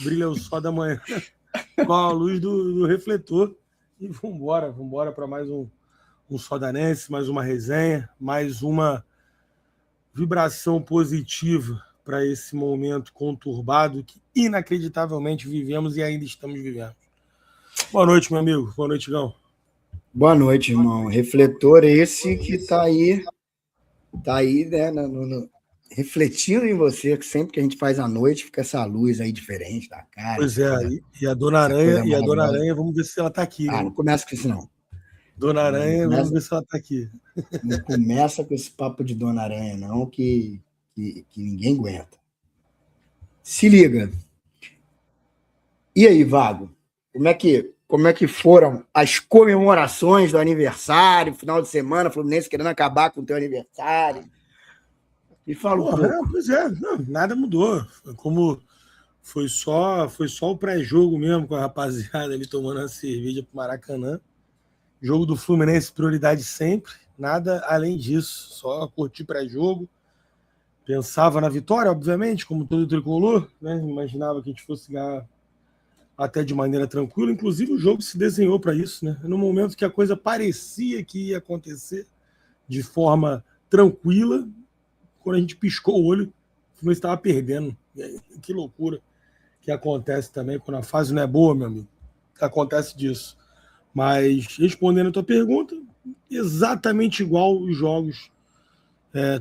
brilha o sol da manhã com a luz do refletor. E vambora para mais um Sodanense, mais uma resenha, mais uma vibração positiva para esse momento conturbado que inacreditavelmente vivemos e ainda estamos vivendo. Boa noite, meu amigo. Boa noite, Gão. Boa noite, irmão. Refletor esse que tá aí, né, refletindo em você, que sempre que a gente faz à noite fica essa luz aí diferente da cara. Pois é, e a Dona Aranha, vamos ver se ela tá aqui. Não começa com isso, não. Dona Aranha, vamos ver se ela tá aqui. Não começa com esse papo de Dona Aranha, não, que ninguém aguenta. Se liga. E aí, Vago? Como é que foram as comemorações do aniversário, final de semana, Fluminense querendo acabar com o teu aniversário? Me fala um pouco. Pois é, não, nada mudou. Foi só o pré-jogo mesmo, com a rapaziada ali tomando uma cerveja pro Maracanã. Jogo do Fluminense, prioridade sempre. Nada além disso. Só curtir pré-jogo. Pensava na vitória, obviamente, como todo tricolor, né? Imaginava que a gente fosse ganhar até de maneira tranquila. Inclusive, o jogo se desenhou para isso, né? No momento que a coisa parecia que ia acontecer de forma tranquila, quando a gente piscou o olho, o Fluminense estava perdendo. Que loucura que acontece também quando a fase não é boa, meu amigo. Acontece disso. Mas, respondendo a tua pergunta, exatamente igual os jogos,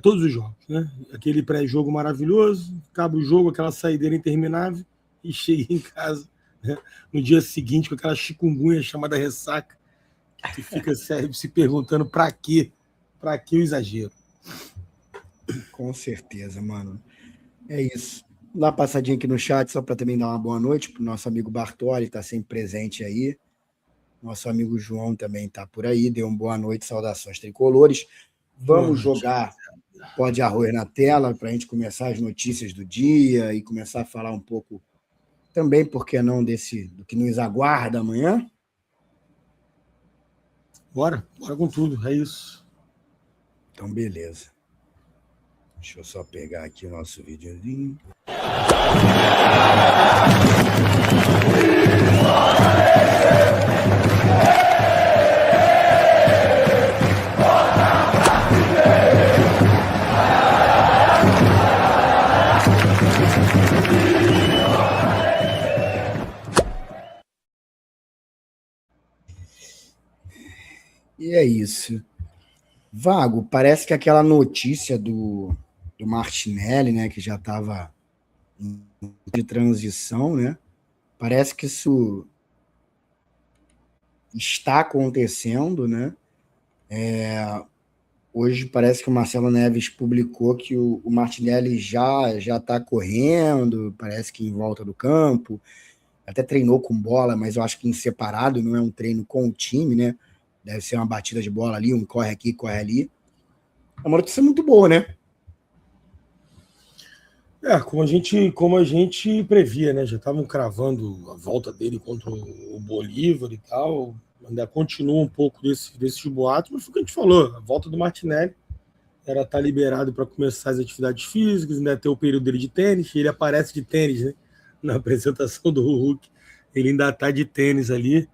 todos os jogos, né? Aquele pré-jogo maravilhoso, acaba o jogo, aquela saideira interminável, e cheguei em casa, né, no dia seguinte com aquela chikungunya chamada ressaca, que fica se perguntando para quê? Para que o exagero? Com certeza, mano. É isso. Dá uma passadinha aqui no chat só para também dar uma boa noite para o nosso amigo Bartoli, está sempre presente aí. Nosso amigo João também está por aí. Deu uma boa noite, saudações tricolores. Vamos jogar pó de arroz na tela para a gente começar as notícias do dia e começar a falar um pouco também, por que não, do que nos aguarda amanhã? Bora com tudo, é isso. Então, beleza. Deixa eu só pegar aqui o nosso videozinho. E é isso. Vago, parece que aquela notícia do Martinelli, né, que já estava de transição, né? Parece que isso está acontecendo, né? Hoje parece que o Marcelo Neves publicou que o Martinelli já está correndo, parece que em volta do campo, até treinou com bola, mas eu acho que em separado, não é um treino com o time, né? Deve ser uma batida de bola ali, um corre aqui, corre ali. É uma notícia muito boa, né? Como a gente previa, né? Já estavam cravando a volta dele contra o Bolívar e tal. Ainda continua um pouco desses boatos, mas foi o que a gente falou. A volta do Martinelli era estar liberado para começar as atividades físicas, ainda ter o período dele de tênis. Ele aparece de tênis, né? Na apresentação do Hulk. Ele ainda está de tênis ali.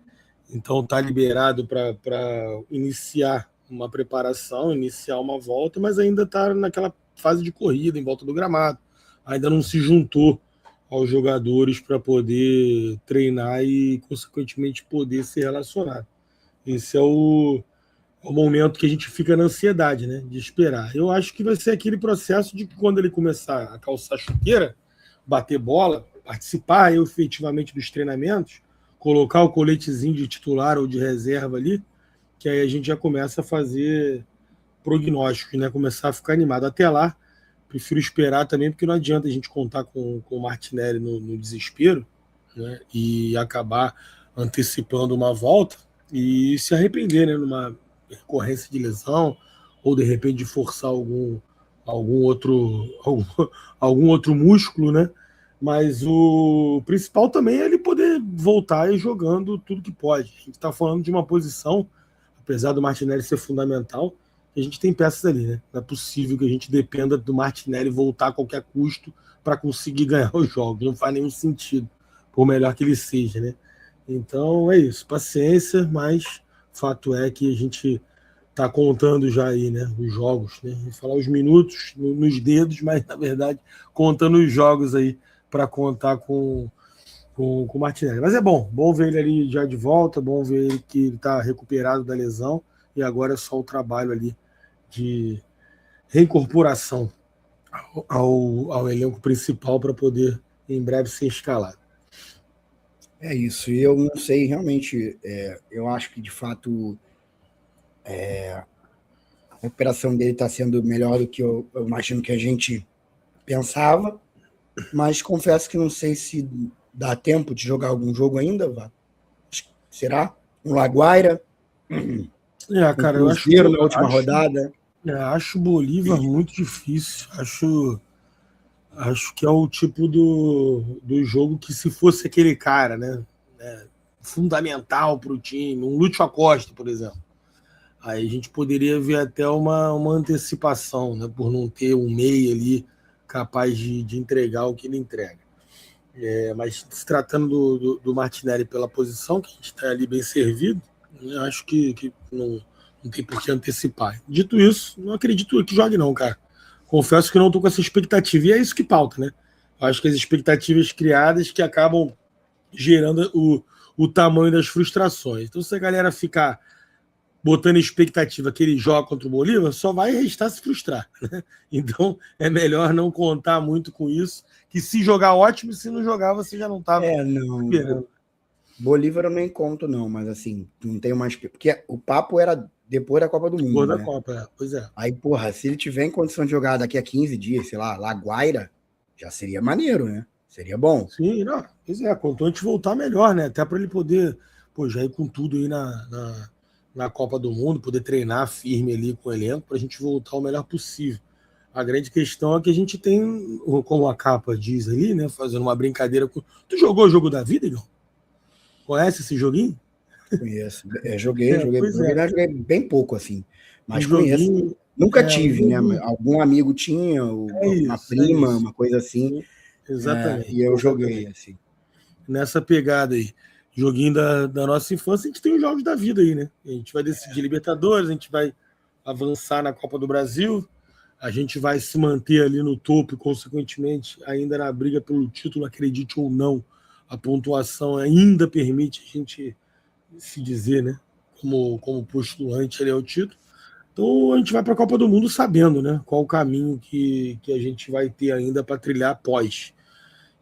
Então está liberado para iniciar uma preparação, iniciar uma volta, mas ainda está naquela fase de corrida em volta do gramado. Ainda não se juntou aos jogadores para poder treinar e, consequentemente, poder se relacionar. Esse é o momento que a gente fica na ansiedade, né, de esperar. Eu acho que vai ser aquele processo de que quando ele começar a calçar chuteira, bater bola, participar efetivamente dos treinamentos, colocar o coletezinho de titular ou de reserva ali, que aí a gente já começa a fazer prognósticos, né, começar a ficar animado. Até lá, prefiro esperar também, porque não adianta a gente contar com o Martinelli no desespero, né, e acabar antecipando uma volta e se arrepender, né, numa recorrência de lesão ou de repente de forçar algum outro músculo, né? Mas o principal também é ele poder voltar e jogando tudo que pode. A gente está falando de uma posição, apesar do Martinelli ser fundamental, a gente tem peças ali, né? Não é possível que a gente dependa do Martinelli voltar a qualquer custo para conseguir ganhar os jogos. Não faz nenhum sentido. por melhor que ele seja, né? Então é isso, paciência, mas fato é que a gente está contando já aí, né, os jogos, né? Vou falar os minutos nos dedos, mas na verdade contando os jogos aí para contar com o Martinelli. Mas é bom ver ele ali já de volta, bom ver ele que ele está recuperado da lesão e agora é só o trabalho ali de reincorporação ao elenco principal para poder em breve ser escalado. É isso, e eu não sei realmente, eu acho que de fato a recuperação dele está sendo melhor do que eu imagino que a gente pensava, mas confesso que não sei se dá tempo de jogar algum jogo ainda, Vá. Será? Um Laguaira, um Cara, Cruzeiro na última rodada. Acho o Bolívar muito difícil. Acho que é o tipo do jogo que, se fosse aquele cara, né, fundamental para o time, um Lúcio Acosta, por exemplo, aí a gente poderia ver até uma antecipação, né, por não ter um meia ali capaz de entregar o que ele entrega. Mas se tratando do Martinelli pela posição, que a gente está ali bem servido, né, acho que não tem por que antecipar. Dito isso, não acredito que jogue não, cara. Confesso que não estou com essa expectativa. E é isso que pauta, né? Acho que as expectativas criadas que acabam gerando o tamanho das frustrações. Então, se a galera ficar botando expectativa que ele joga contra o Bolívar, só vai restar se frustrar. Né? Então, é melhor não contar muito com isso, que se jogar, ótimo, e se não jogar, você já não estava Não. esperando. Bolívar eu nem conto, não, mas assim, não tenho mais. Porque o papo era depois da Copa do Mundo. Depois da né? Copa, pois é. Aí, porra, se ele tiver em condição de jogar daqui a 15 dias, sei lá, Laguaira, já seria maneiro, né? Seria bom. Sim, não, pois é, quanto antes voltar melhor, né? Até para ele poder, já ir com tudo aí na Copa do Mundo, poder treinar firme ali com o elenco, para a gente voltar o melhor possível. A grande questão é que a gente tem, como a capa diz ali, né? Fazendo uma brincadeira com. Tu jogou o jogo da vida, Igor? Conhece esse joguinho? Conheço. Joguei bem pouco, assim. Um Mas conheço. joguinho. Nunca tive, né? Joguinho, Algum amigo tinha, uma é prima, isso. uma coisa assim. Exatamente. E eu joguei, Exatamente. assim. Nessa pegada aí. Joguinho da nossa infância, a gente tem os jogos da vida aí, né? A gente vai decidir Libertadores, a gente vai avançar na Copa do Brasil, a gente vai se manter ali no topo e, consequentemente, ainda na briga pelo título, acredite ou não, a pontuação ainda permite a gente se dizer, né? Como postulante ali ao título. Então a gente vai para a Copa do Mundo sabendo, né? Qual o caminho que a gente vai ter ainda para trilhar após.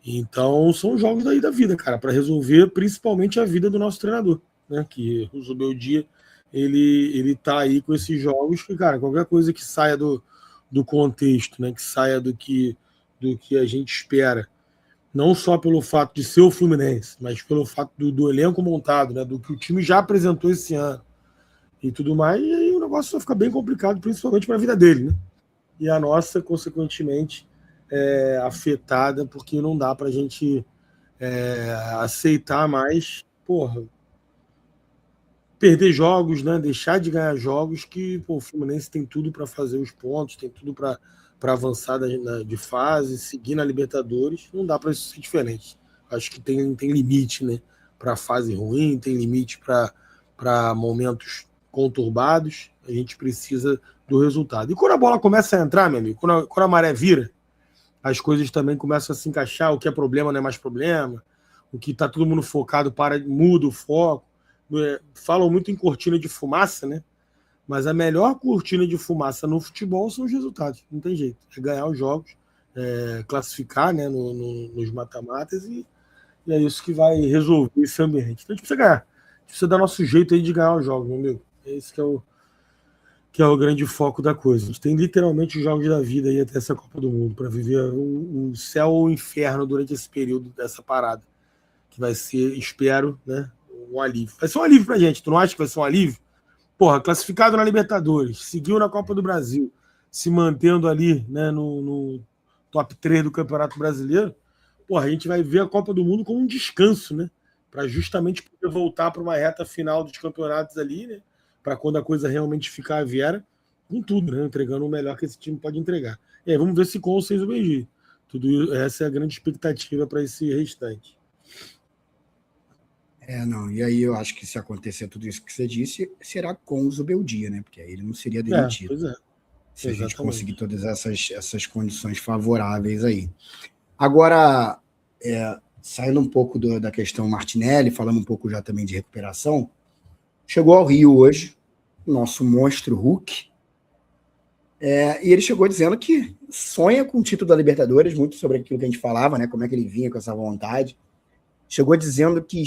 Então, são jogos daí da vida, cara, para resolver principalmente a vida do nosso treinador, né? Que o Zubeldia, ele tá aí com esses jogos que, cara, qualquer coisa que saia do contexto, né? Que saia do que a gente espera, não só pelo fato de ser o Fluminense, mas pelo fato do elenco montado, né? Do que o time já apresentou esse ano e tudo mais, e aí o negócio vai ficar bem complicado, principalmente para a vida dele, né? E a nossa, consequentemente, afetada, porque não dá para a gente aceitar mais, porra, perder jogos, né? Deixar de ganhar jogos que, pô, o Fluminense tem tudo para fazer os pontos, tem tudo para avançar de fase, seguir na Libertadores. Não dá para isso ser diferente. Acho que tem limite, né? Para fase ruim, tem limite para momentos conturbados. A gente precisa do resultado. E quando a bola começa a entrar, meu amigo, quando a maré vira, as coisas também começam a se encaixar, o que é problema não é mais problema, o que está todo mundo focado muda o foco. Falam muito em cortina de fumaça, né? Mas a melhor cortina de fumaça no futebol são os resultados, não tem jeito. É ganhar os jogos, classificar, né, nos mata-matas e é isso que vai resolver esse ambiente. Então a gente precisa ganhar. A gente precisa dar nosso jeito aí de ganhar os jogos, meu amigo. Esse que é o grande foco da coisa. A gente tem literalmente os jogos da vida aí até essa Copa do Mundo, para viver o céu ou o inferno durante esse período dessa parada, que vai ser, espero, né, um alívio. Vai ser um alívio pra gente, tu não acha que vai ser um alívio? Porra, classificado na Libertadores, seguiu na Copa do Brasil, se mantendo ali, né, no top 3 do Campeonato Brasileiro, porra, a gente vai ver a Copa do Mundo como um descanso, né, para justamente poder voltar para uma reta final dos campeonatos ali, né, para quando a coisa realmente ficar a Viera, com tudo, né? Entregando o melhor que esse time pode entregar. E aí, vamos ver se com ou sem o Benji. Essa é a grande expectativa para esse restante. Não, e aí eu acho que se acontecer tudo isso que você disse, será com o Zubeldia, né? Porque aí ele não seria demitido. Pois é, Se a gente conseguir exatamente. todas essas condições favoráveis aí. Agora, saindo um pouco da questão Martinelli, falando um pouco já também de recuperação, chegou ao Rio hoje, o nosso monstro Hulk, e ele chegou dizendo que sonha com o título da Libertadores, muito sobre aquilo que a gente falava, né? Como é que ele vinha com essa vontade. Chegou dizendo que,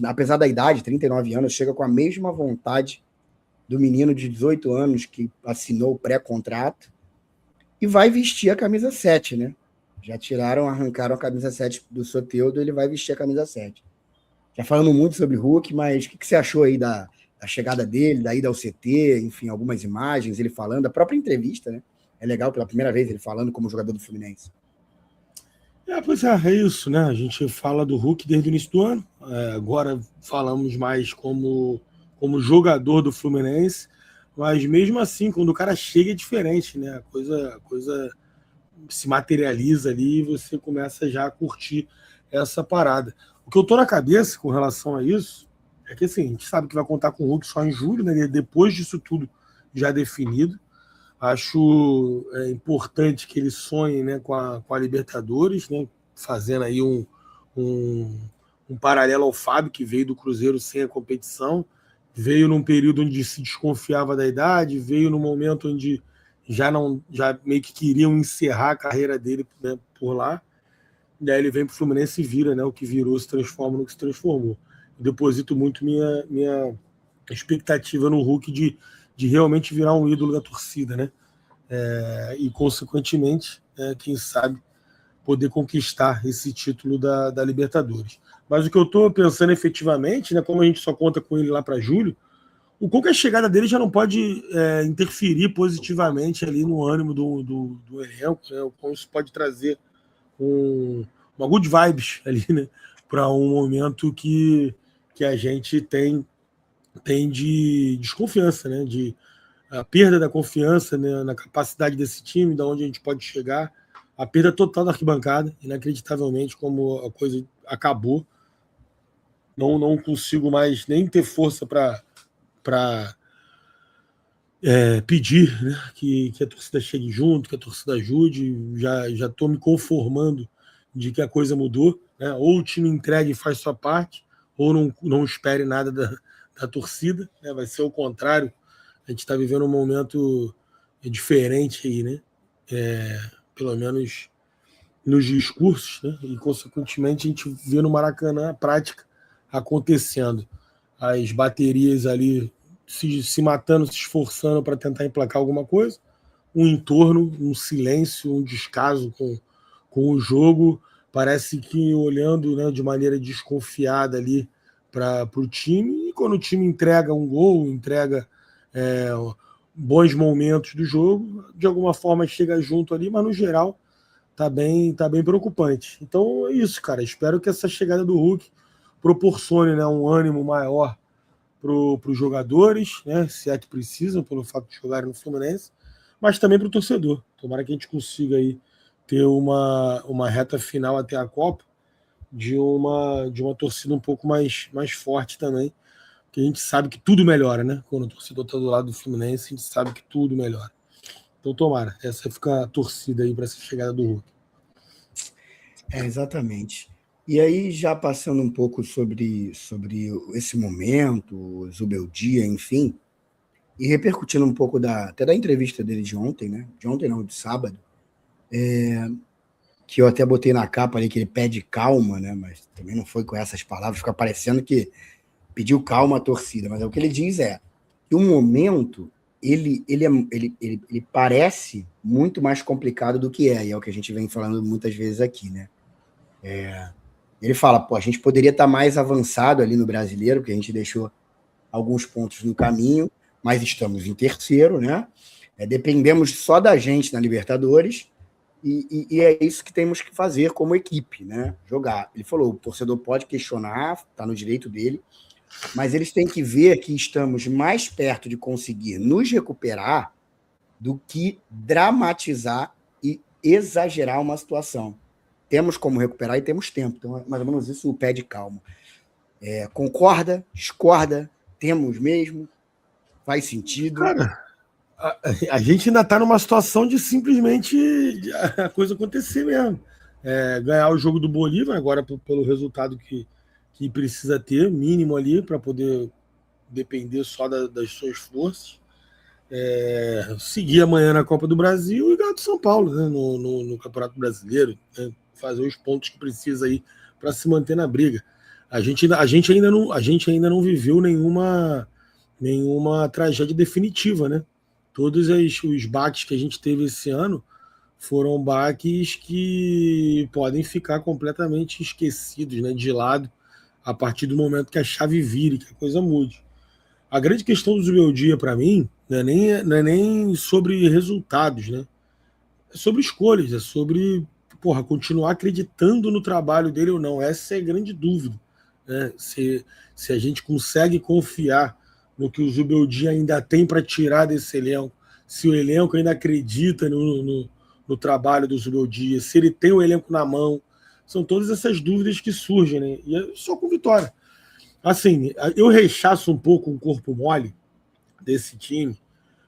apesar da idade, 39 anos, chega com a mesma vontade do menino de 18 anos que assinou o pré-contrato e vai vestir a camisa 7, né? Já arrancaram a camisa 7 do Soteldo, ele vai vestir a camisa 7. Já falando muito sobre Hulk, mas o que você achou aí da chegada dele, da ida ao CT, enfim, algumas imagens, ele falando, a própria entrevista, né? É legal, pela primeira vez, ele falando como jogador do Fluminense. Pois é isso, né? A gente fala do Hulk desde o início do ano, agora falamos mais como jogador do Fluminense, mas mesmo assim, quando o cara chega é diferente, né? A coisa se materializa ali e você começa já a curtir essa parada. O que eu tô na cabeça com relação a isso é que assim, a gente sabe que vai contar com o Hulk só em julho, né? Depois disso tudo já definido. Acho importante que ele sonhe, né, com a Libertadores, né, fazendo aí um paralelo ao Fábio, que veio do Cruzeiro sem a competição, veio num período onde se desconfiava da idade, veio num momento onde já meio que queriam encerrar a carreira dele, né, por lá. E aí ele vem para o Fluminense e vira, né, o que virou se transforma no que se transformou. Eu deposito muito minha expectativa no Hulk de realmente virar um ídolo da torcida, né? E, consequentemente, quem sabe, poder conquistar esse título da Libertadores. Mas o que eu estou pensando efetivamente, né, como a gente só conta com ele lá para julho, o qualquer chegada dele já não pode interferir positivamente ali no ânimo do elenco, né, como isso pode trazer uma good vibes ali, né, para um momento que a gente tem de desconfiança, né, de a perda da confiança, né, na capacidade desse time, da onde a gente pode chegar, a perda total da arquibancada, inacreditavelmente como a coisa acabou. Não consigo mais nem ter força para pedir, né, que a torcida chegue junto, que a torcida ajude. Já estou me conformando de que a coisa mudou, né? Ou o time entregue e faz sua parte, ou não espere nada da torcida, né? Vai ser o contrário. A gente está vivendo um momento diferente aí, né? Pelo menos nos discursos, né? E consequentemente a gente vê no Maracanã a prática acontecendo. As baterias ali se matando, se esforçando para tentar emplacar alguma coisa, um entorno, um silêncio, um descaso com o jogo, parece que olhando, né, de maneira desconfiada ali para o time, e quando o time entrega um gol, entrega bons momentos do jogo, de alguma forma chega junto ali, mas no geral tá bem preocupante. Então é isso, cara. Espero que essa chegada do Hulk proporcione, né, um ânimo maior para os jogadores, né, se é que precisam, pelo fato de jogarem no Fluminense, mas também para o torcedor. Tomara que a gente consiga aí ter uma reta final até a Copa de uma torcida um pouco mais forte também, que a gente sabe que tudo melhora, né? Quando o torcedor está do lado do Fluminense, a gente sabe que tudo melhora. Então, tomara. Essa fica a torcida aí para essa chegada do Hulk. Exatamente. E aí, já passando um pouco sobre esse momento, Zubeldia, enfim, e repercutindo um pouco até da entrevista dele de ontem, né? De ontem não, de sábado, que eu até botei na capa ali que ele pede calma, né? Mas também não foi com essas palavras, fica parecendo que pediu calma à torcida, mas o que ele diz é que o momento ele parece muito mais complicado do que e é o que a gente vem falando muitas vezes aqui, né? Ele fala, a gente poderia estar mais avançado ali no Brasileiro, porque a gente deixou alguns pontos no caminho, mas estamos em terceiro, né? Dependemos só da gente na Libertadores, e é isso que temos que fazer como equipe, né? Jogar. Ele falou, o torcedor pode questionar, está no direito dele, mas eles têm que ver que estamos mais perto de conseguir nos recuperar do que dramatizar e exagerar uma situação. Temos como recuperar e temos tempo. Então, mais ou menos isso, o pé de calma. Concorda? Discorda? Temos mesmo? Faz sentido? Cara, a gente ainda está numa situação de simplesmente a coisa acontecer mesmo. Ganhar o jogo do Bolívar, agora pelo resultado que precisa ter, mínimo ali, para poder depender só das suas forças. Seguir amanhã na Copa do Brasil e ganhar do São Paulo, né, no Campeonato Brasileiro, né, fazer os pontos que precisa aí para se manter na briga. A gente ainda não viveu nenhuma tragédia definitiva, né? Todos os baques que a gente teve esse ano foram baques que podem ficar completamente esquecidos, né, de lado, a partir do momento que a chave vire, que a coisa mude. A grande questão do Zubeldia, para mim, não é nem sobre resultados, né? É sobre escolhas, é sobre continuar acreditando no trabalho dele ou não. Essa é a grande dúvida, né? Se a gente consegue confiar no que o Zubeldia ainda tem para tirar desse elenco, se o elenco ainda acredita no trabalho do Zubeldia, se ele tem o elenco na mão. São todas essas dúvidas que surgem, né? E é só com vitória. Assim, eu rechaço um pouco o corpo mole desse time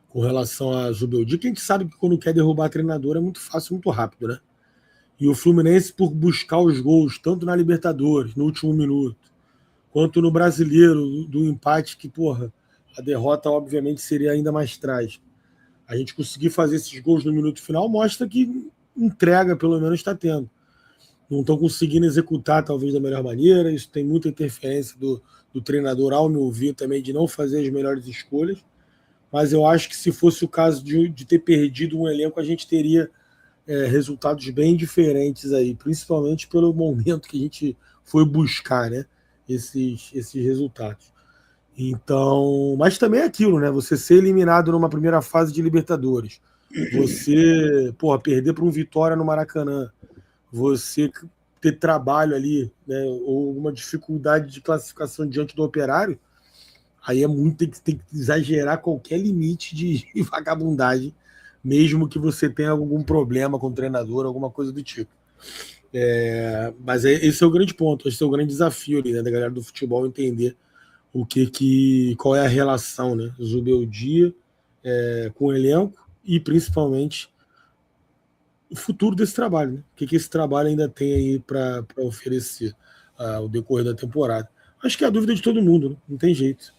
com relação a Zubeldia, que a gente sabe que quando quer derrubar treinador é muito fácil, muito rápido, né? E o Fluminense, por buscar os gols, tanto na Libertadores, no último minuto, quanto no Brasileiro, do empate, que, a derrota, obviamente, seria ainda mais trágica. A gente conseguir fazer esses gols no minuto final mostra que entrega, pelo menos, está tendo. Não estão conseguindo executar, talvez, da melhor maneira. Isso tem muita interferência do treinador, ao meu ver, também, de não fazer as melhores escolhas. Mas eu acho que se fosse o caso de ter perdido um elenco, a gente teria resultados bem diferentes aí, principalmente pelo momento que a gente foi buscar, né, esses resultados. Então, mas também é aquilo, né? Você ser eliminado numa primeira fase de Libertadores, você, perder para um Vitória no Maracanã, você ter trabalho ali, né, ou alguma dificuldade de classificação diante do Operário, aí tem que exagerar qualquer limite de vagabundagem, mesmo que você tenha algum problema com o treinador, alguma coisa do tipo. Mas esse é o grande ponto, esse é o grande desafio ali, né, da galera do futebol entender qual é a relação, né, Zubeldia com o elenco e principalmente o futuro desse trabalho, né? O que esse trabalho ainda tem aí para oferecer ao decorrer da temporada. Acho que é a dúvida de todo mundo, né? Não tem jeito.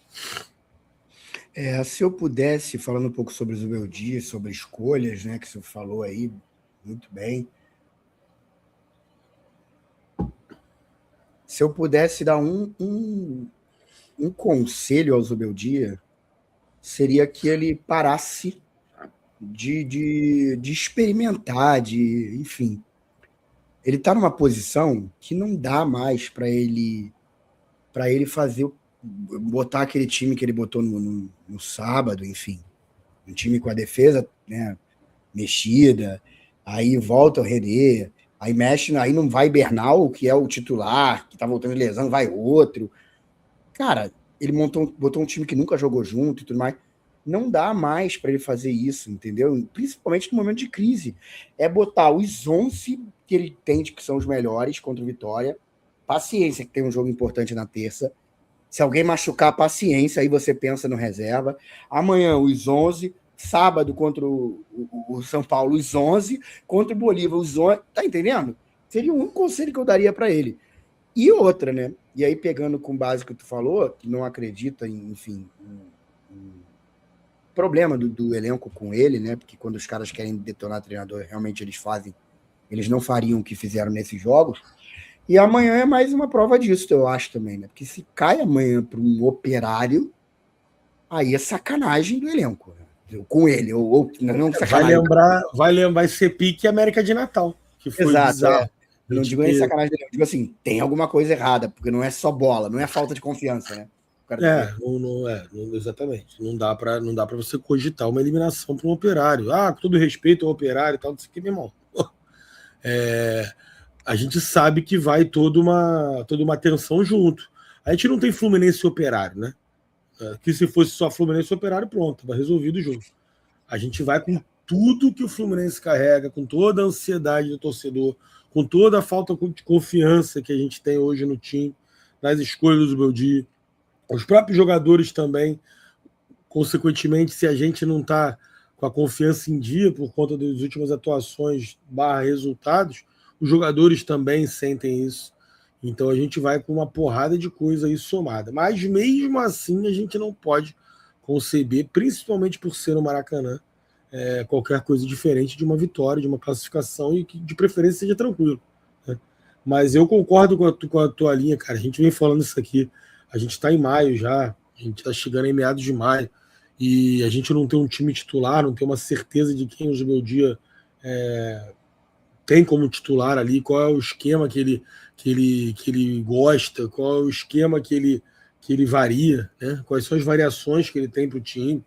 Se eu pudesse, falando um pouco sobre o Zubeldia, sobre escolhas, né, que você falou aí muito bem. Se eu pudesse dar um conselho ao Zubeldia, seria que ele parasse de experimentar, enfim. Ele está numa posição que não dá mais para ele botar aquele time que ele botou no sábado, enfim, um time com a defesa, né, mexida, aí volta o René, aí mexe, aí não vai Bernal, que é o titular, que tá voltando de lesão, vai outro. Cara, ele botou um time que nunca jogou junto e tudo mais. Não dá mais para ele fazer isso, entendeu? Principalmente no momento de crise. É botar os 11 que ele entende que são os melhores contra o Vitória. Paciência, que tem um jogo importante na terça. Se alguém machucar, paciência, aí você pensa no reserva. Amanhã, os 11. Sábado, contra o São Paulo, os 11. Contra o Bolívar, os 11. Tá entendendo? Seria um conselho que eu daria para ele. E outra, né? E aí, pegando com base que tu falou, que não acredita em, enfim, problema do elenco com ele, né? Porque quando os caras querem detonar treinador, realmente eles não fariam o que fizeram nesses jogos. E amanhã é mais uma prova disso, eu acho também, né? Porque se cai amanhã para um Operário, aí é sacanagem do elenco, né? Com ele, ou não sacanagem. Vai lembrar esse pique América de Natal, que foi bizarro. Eu não digo nem sacanagem dele, eu digo assim, tem alguma coisa errada, porque não é só bola, não é falta de confiança, né? Exatamente. Não dá para você cogitar uma eliminação para um Operário. Com todo respeito ao Operário e tal, não sei o que, meu irmão. A gente sabe que vai toda uma tensão junto. A gente não tem Fluminense e Operário, né? Que se fosse só Fluminense e Operário, pronto, vai resolvido o jogo. A gente vai com tudo que o Fluminense carrega, com toda a ansiedade do torcedor, com toda a falta de confiança que a gente tem hoje no time, nas escolhas do Zubeldia. Os próprios jogadores também, consequentemente, se a gente não está com a confiança em dia por conta das últimas atuações resultados, os jogadores também sentem isso. Então a gente vai com uma porrada de coisa aí somada. Mas mesmo assim a gente não pode conceber, principalmente por ser no Maracanã, qualquer coisa diferente de uma vitória, de uma classificação e que de preferência seja tranquilo. Né? Mas eu concordo com a tua linha, cara. A gente vem falando isso aqui. A gente está em maio já, a gente está chegando em meados de maio e a gente não tem um time titular, não tem uma certeza de quem o Zubeldia tem como titular ali, qual é o esquema que ele gosta, qual é o esquema que ele varia, né? Quais são as variações que ele tem para o time.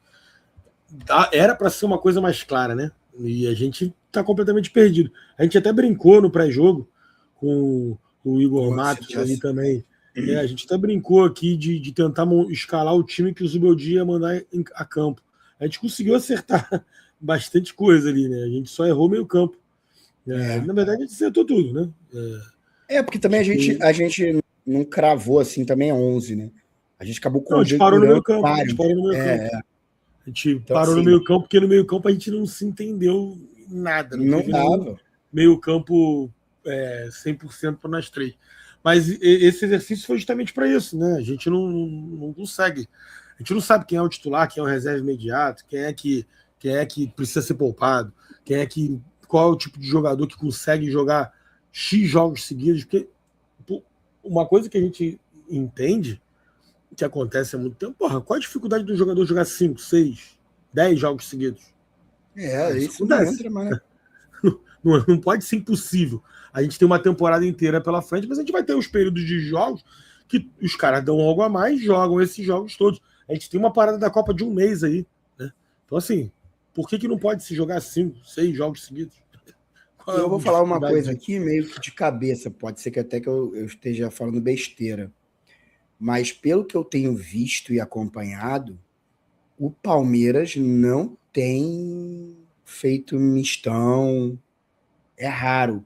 Era para ser uma coisa mais clara, né? E a gente está completamente perdido. A gente até brincou no pré-jogo com o Igor Matos ali também. A gente até brincou aqui de tentar escalar o time que o Zubeldia ia mandar a campo. A gente conseguiu acertar bastante coisa ali, né? A gente só errou meio campo. Na verdade, a gente acertou tudo, né? Porque também a gente não cravou assim também 11, né? A gente acabou com a gente parou no meio campo. A gente parou no meio campo. A gente então, parou no meio campo, porque no meio campo a gente não se entendeu nada. Não dava. Meio campo 100% para nós três. Mas esse exercício foi justamente para isso, né? A gente não consegue. A gente não sabe quem é o titular, quem é o reserva imediato, quem é que precisa ser poupado, qual é o tipo de jogador que consegue jogar X jogos seguidos. Porque uma coisa que a gente entende, que acontece há muito tempo, qual a dificuldade do jogador jogar 5, 6, 10 jogos seguidos? Isso não entra, mas... Não pode ser impossível. A gente tem uma temporada inteira pela frente, mas a gente vai ter os períodos de jogos que os caras dão algo a mais, jogam esses jogos todos. A gente tem uma parada da Copa de um mês aí, né? Então, assim, por que não pode se jogar 5, 6 jogos seguidos? Eu vou falar uma coisa aqui meio que de cabeça, pode ser que até que eu esteja falando besteira, mas pelo que eu tenho visto e acompanhado, o Palmeiras não tem feito mistão, é raro.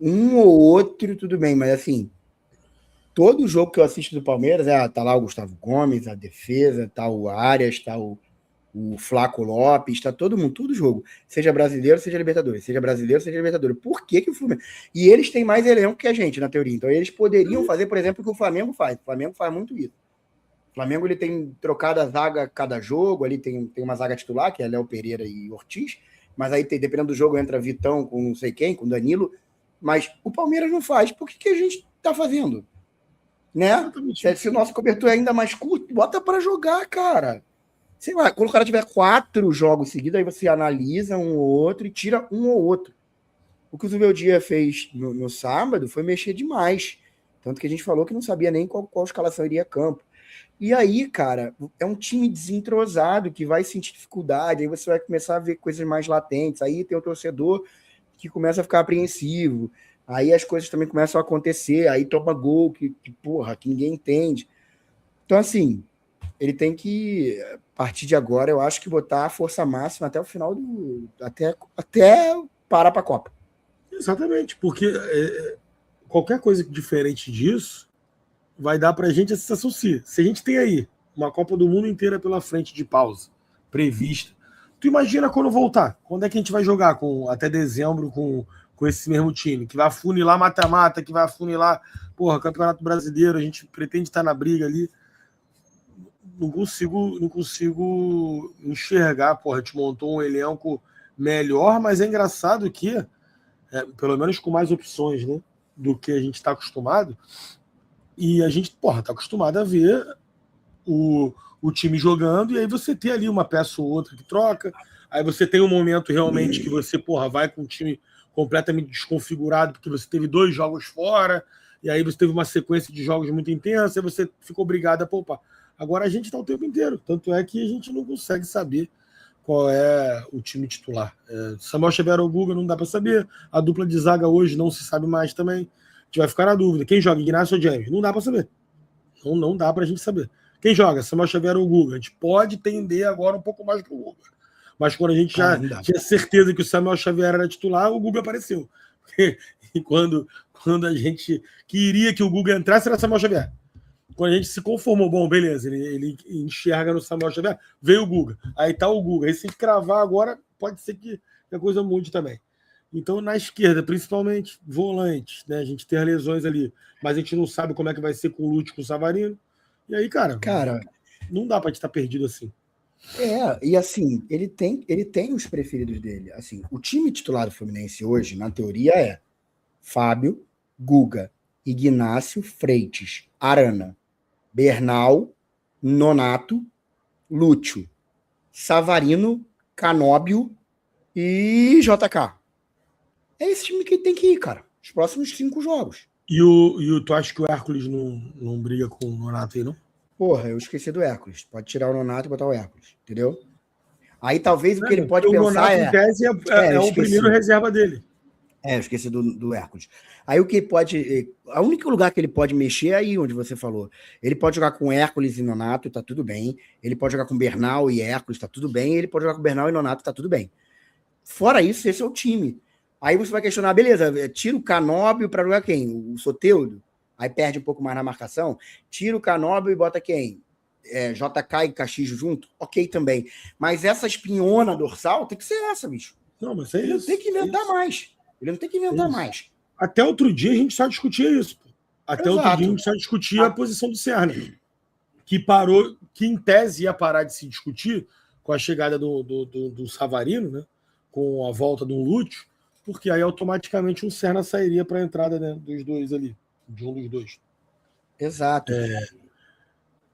Um ou outro, tudo bem, mas assim, todo jogo que eu assisto do Palmeiras, tá lá o Gustavo Gomes, a defesa, tá o Arias, tá o Flaco Lopes, tá todo mundo, todo jogo, seja brasileiro, seja Libertadores, seja brasileiro, seja Libertadores. Por que o Fluminense? E eles têm mais elenco que a gente, na teoria. Então eles poderiam fazer, por exemplo, o que o Flamengo faz. O Flamengo faz muito isso. O Flamengo ele tem trocado a zaga cada jogo, ali tem uma zaga titular, que é Léo Pereira e Ortiz, mas aí, dependendo do jogo, entra Vitão com não sei quem, com Danilo, mas o Palmeiras não faz. Por que a gente tá fazendo? Né? Se o nosso cobertor é ainda mais curto, bota para jogar, cara. Sei lá, quando o cara tiver 4 jogos seguidos, aí você analisa um ou outro e tira um ou outro. O que o Zubeldia fez no sábado foi mexer demais. Tanto que a gente falou que não sabia nem qual escalação iria a campo. E aí, cara, é um time desentrosado que vai sentir dificuldade, aí você vai começar a ver coisas mais latentes, aí tem o torcedor que começa a ficar apreensivo, aí as coisas também começam a acontecer, aí toma gol que ninguém entende. Então, assim, ele tem que, a partir de agora, eu acho que botar a força máxima até o final até parar para a Copa. Exatamente, porque qualquer coisa diferente disso vai dar pra gente a sensação se a gente tem aí uma Copa do Mundo inteira pela frente de pausa, prevista. Tu imagina quando voltar? Quando é que a gente vai jogar até dezembro com esse mesmo time? Que vai afunilar mata-mata, que vai afunilar Campeonato Brasileiro, a gente pretende estar na briga ali. Não consigo enxergar, a gente montou um elenco melhor, mas é engraçado que, pelo menos com mais opções, né, do que a gente está acostumado, e a gente, tá acostumado a ver o time jogando, e aí você tem ali uma peça ou outra que troca, aí você tem um momento realmente que você, vai com o time completamente desconfigurado, porque você teve 2 jogos fora, e aí você teve uma sequência de jogos muito intensa, e você ficou obrigado a poupar. Agora a gente está o tempo inteiro, tanto é que a gente não consegue saber qual é o time titular. Samuel Xavier ou Guga não dá para saber, a dupla de zaga hoje não se sabe mais também. A gente vai ficar na dúvida. Quem joga, Ignacio ou James? Não dá para saber. Não dá para a gente saber. Quem joga, Samuel Xavier ou Guga? A gente pode tender agora um pouco mais para o Guga. Mas quando a gente já tinha certeza que o Samuel Xavier era titular, o Guga apareceu. E quando a gente queria que o Guga entrasse, era Samuel Xavier. quando a gente se conformou, bom, beleza, ele enxerga no Samuel Xavier, veio o Guga, aí tá o Guga, aí se a gente cravar agora, pode ser que a coisa mude também. Então, na esquerda, principalmente, volantes, né? A gente tem as lesões ali, mas a gente não sabe como é que vai ser com o Lute, com o Savarino. E aí, cara, não dá pra gente estar perdido assim. E assim, ele tem os preferidos dele. Assim, o time titular do Fluminense hoje, na teoria, é Fábio, Guga, Ignácio, Freitas, Arana, Bernal, Nonato, Lúcio, Savarino, Canóbio e JK. É esse time que tem que ir, cara. Os próximos 5 jogos. E tu acha que o Hércules não briga com o Nonato aí, não? Porra, eu esqueci do Hércules. Pode tirar o Nonato e botar o Hércules, entendeu? Aí talvez o que ele pode pensar Nonato, em tese, é o primeiro reserva dele. Eu esqueci do Hércules. Aí o que pode. O único lugar que ele pode mexer é aí onde você falou. Ele pode jogar com Hércules e Nonato, tá tudo bem. Ele pode jogar com Bernal e Hércules, tá tudo bem. Ele pode jogar com Bernal e Nonato, tá tudo bem. Fora isso, esse é o time. Aí você vai questionar, beleza, tira o Canóbio para jogar quem? O Soteldo? Aí perde um pouco mais na marcação. Tira o Canóbio e bota quem? JK e Castillo junto? Ok também. Mas essa espinhona dorsal tem que ser essa, bicho. Não, mas é ele isso. Não tem que inventar mais. Ele não tem que inventar mais. Até outro dia a gente só discutia isso. Até outro dia a gente só discutia a posição do Serna. Que parou, que em tese ia parar de se discutir com a chegada do Savarino, né? Com a volta do Lúcio, porque aí automaticamente um Serna sairia para a entrada, né, dos dois ali, de um dos dois. Exato.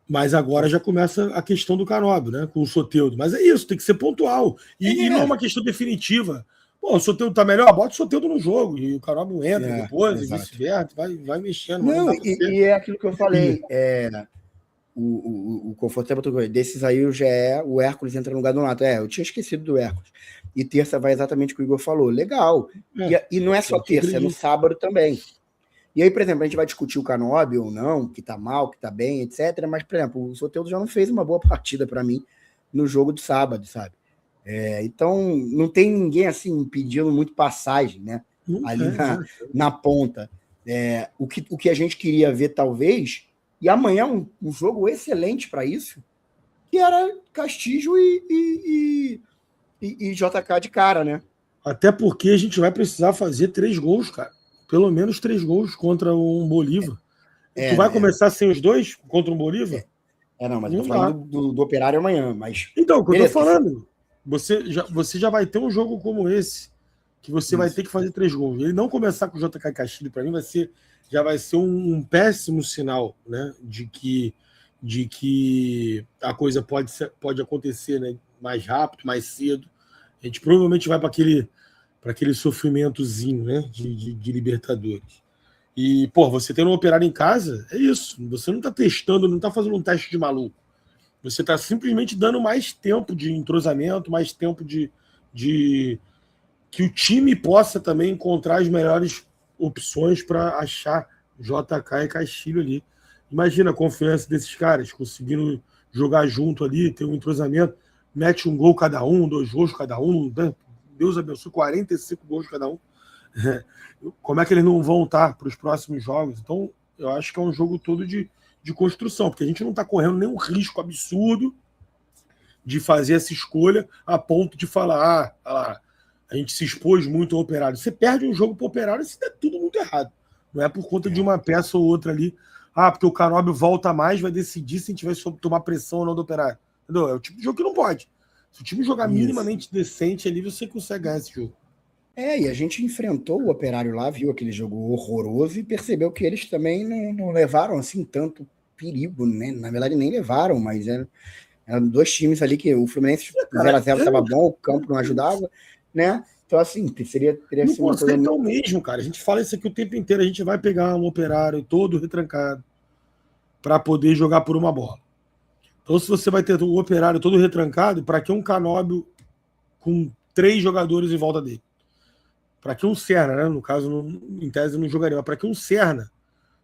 Mas agora já começa a questão do Canóbio, né? Com o Soteldo. Mas é isso, tem que ser pontual. E não é uma questão definitiva. Pô, o Soteldo tá melhor, bota o Soteldo no jogo. E o Canóbio entra depois, e vice-versa, vai mexendo. Não, e é aquilo que eu falei. O confortável desses aí já o Hércules entra no lugar do Nonato. Eu tinha esquecido do Hércules. E terça vai exatamente o que o Igor falou. Legal. E não é só terça, é no sábado também. E aí, por exemplo, a gente vai discutir o Canóbio ou não, que tá mal, que tá bem, etc. Mas, por exemplo, o Soteldo já não fez uma boa partida para mim no jogo de sábado, sabe? Então, não tem ninguém assim pedindo muito passagem, né? Ali na ponta. O que a gente queria ver, talvez, e amanhã um jogo excelente para isso, que era Castillo e JK de cara, né? Até porque a gente vai precisar fazer 3 gols, cara. Pelo menos 3 gols contra um Bolívar. Tu vai começar sem os dois contra um Bolívar? Não, mas eu tô falando do Operário amanhã. Mas... Então, o que eu tô falando, você já vai ter um jogo como esse, que você vai ter que fazer 3 gols. Ele não começar com o JK Castilho, para mim, já vai ser um péssimo sinal, né, de que a coisa pode acontecer, né, mais rápido, mais cedo. A gente provavelmente vai para aquele sofrimentozinho, né, de Libertadores. E, pô, você tendo um Operário em casa, é isso. Você não está testando, não está fazendo um teste de maluco. Você está simplesmente dando mais tempo de entrosamento, mais tempo de que o time possa também encontrar as melhores opções para achar JK e Castilho ali. Imagina a confiança desses caras, conseguindo jogar junto ali, ter um entrosamento, mete um gol cada um, 2 gols cada um, Deus abençoe, 45 gols cada um. Como é que eles não vão estar para os próximos jogos? Então, eu acho que é um jogo todo de construção, porque a gente não está correndo nenhum risco absurdo de fazer essa escolha a ponto de falar, a gente se expôs muito ao Operário. Você perde um jogo para o Operário e isso é tudo muito errado. Não é por conta de uma peça ou outra ali. Porque o Canóbio volta mais, vai decidir se a gente vai tomar pressão ou não do Operário. Entendeu? É o tipo de jogo que não pode. Se o time jogar minimamente decente ali, você consegue ganhar esse jogo. E a gente enfrentou o Operário lá, viu aquele jogo horroroso e percebeu que eles também não levaram assim tanto perigo, né? Na verdade, nem levaram, mas eram 2 times ali que o Fluminense 0x0 estava bom, o campo não ajudava, né? Então, assim, teria sido uma coisa. Não, mesmo, cara. A gente fala isso aqui o tempo inteiro, a gente vai pegar um Operário todo retrancado para poder jogar por uma bola. Então, se você vai ter o Operário todo retrancado, para que um Canóbio com 3 jogadores em volta dele? Para que um Serna, né? No caso, em tese, não jogaria, mas para que um Serna,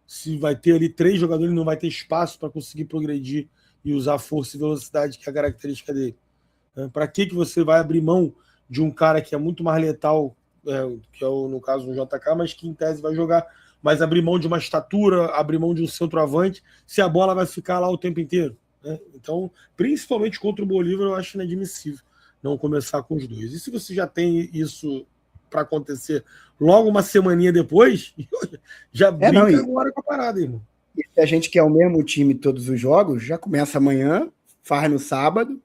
se vai ter ali 3 jogadores, não vai ter espaço para conseguir progredir e usar força e velocidade, que é a característica dele. Para que você vai abrir mão de um cara que é muito mais letal, que é no caso do JK, mas que em tese vai jogar mas abrir mão de uma estatura, abrir mão de um centroavante, se a bola vai ficar lá o tempo inteiro, né? Então, principalmente contra o Bolívar, eu acho inadmissível não começar com os dois. E se você já tem isso para acontecer logo uma semaninha depois, já brinca agora com a parada, irmão. E se a gente quer o mesmo time todos os jogos, já começa amanhã, faz no sábado,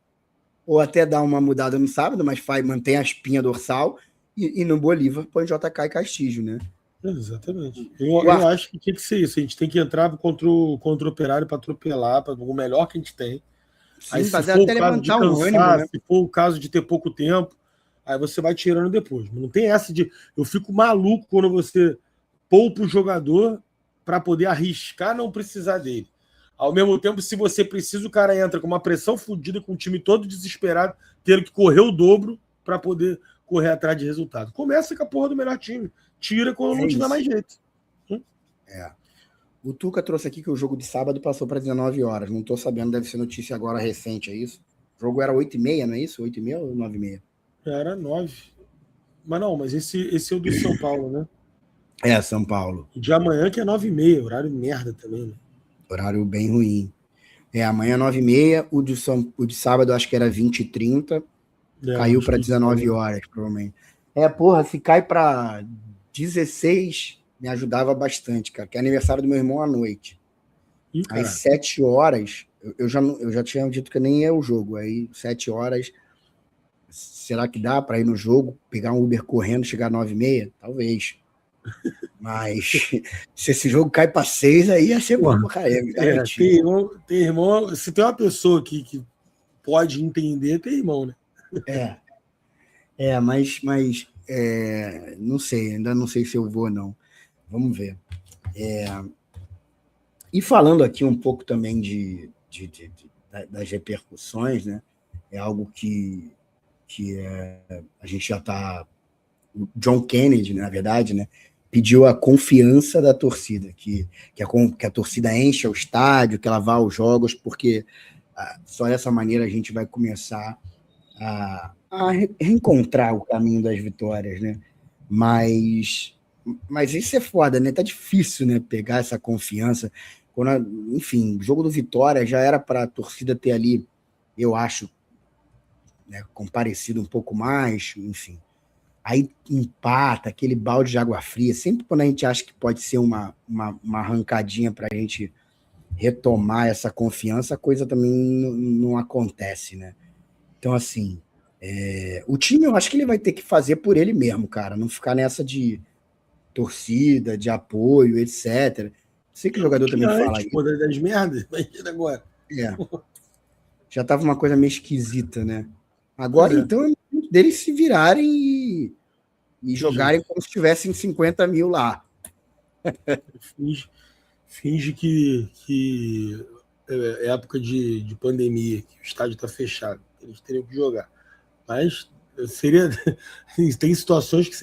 ou até dá uma mudada no sábado, mas mantém a espinha dorsal, e no Bolívar põe JK e Castilho, né? Exatamente. Eu acho que tinha que ser isso. A gente tem que entrar contra o Operário para atropelar, para o melhor que a gente tem. Sim, aí, se for até o caso de cansar, ânimo, né? Se for o caso de ter pouco tempo, aí você vai tirando depois. Não tem essa de... Eu fico maluco quando você poupa o jogador para poder arriscar não precisar dele. Ao mesmo tempo, se você precisa, o cara entra com uma pressão fodida, com o time todo desesperado, tendo que correr o dobro para poder correr atrás de resultado. Começa com a porra do melhor time. Tira quando não tiver mais jeito. O Tuca trouxe aqui que o jogo de sábado passou para 19 horas. Não estou sabendo, deve ser notícia agora recente, é isso? O jogo era 8h30, não é isso? 8h30 ou 9h30? Era 9. Mas esse é o do São Paulo, né? São Paulo. De amanhã que é 9h30, horário merda também, né? Horário bem ruim. Amanhã 9h30, o de sábado acho que era 20h30, caiu para 19 horas, provavelmente. Se cai para 16, me ajudava bastante, cara, que é aniversário do meu irmão à noite. Às 7 horas, eu já tinha dito que nem ia o jogo, aí 7 horas, será que dá para ir no jogo, pegar um Uber correndo, chegar às 9h30? Talvez. Mas se esse jogo cai para 6, aí ia ser bom, cara. Tem irmão, se tem uma pessoa que pode entender, tem irmão, né? Mas não sei, ainda não sei se eu vou, não. Vamos ver. E falando aqui um pouco também das repercussões, né? É algo que a gente já está... O John Kennedy, na verdade, né, pediu a confiança da torcida, que a torcida encha o estádio, que ela vá aos jogos, porque só dessa maneira a gente vai começar a reencontrar o caminho das vitórias, né? Mas isso é foda, né? Tá difícil, né? Pegar essa confiança. Enfim, o jogo do Vitória já era para a torcida ter ali, eu acho, né, comparecido um pouco mais, enfim. Aí empata, aquele balde de água fria. Sempre quando a gente acha que pode ser uma arrancadinha para a gente retomar essa confiança, a coisa também não acontece, né? Então, assim, o time eu acho que ele vai ter que fazer por ele mesmo, cara. Não ficar nessa de torcida, de apoio, etc. Sei que o jogador também fala isso. Das merdas, imagina agora. Já tava uma coisa meio esquisita, né? Agora, então, é muito deles se virarem e jogarem como se tivessem 50 mil lá. Finge que é época de pandemia, que o estádio está fechado. Eles teriam que jogar. Mas tem situações que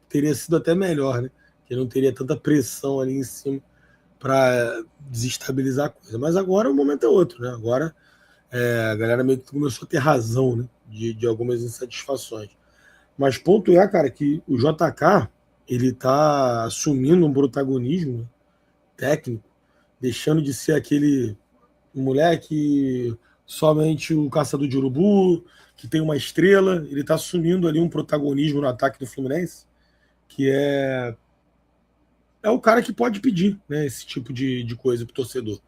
teria sido até melhor, né? Que não teria tanta pressão ali em cima para desestabilizar a coisa. Mas agora o momento é outro, né? Agora a galera meio que começou a ter razão, né? De algumas insatisfações. Mas ponto cara, que o JK ele tá assumindo um protagonismo técnico, deixando de ser aquele moleque somente o caçador de urubu, que tem uma estrela. Ele tá assumindo ali um protagonismo no ataque do Fluminense, que é o cara que pode pedir, né, esse tipo de coisa pro torcedor.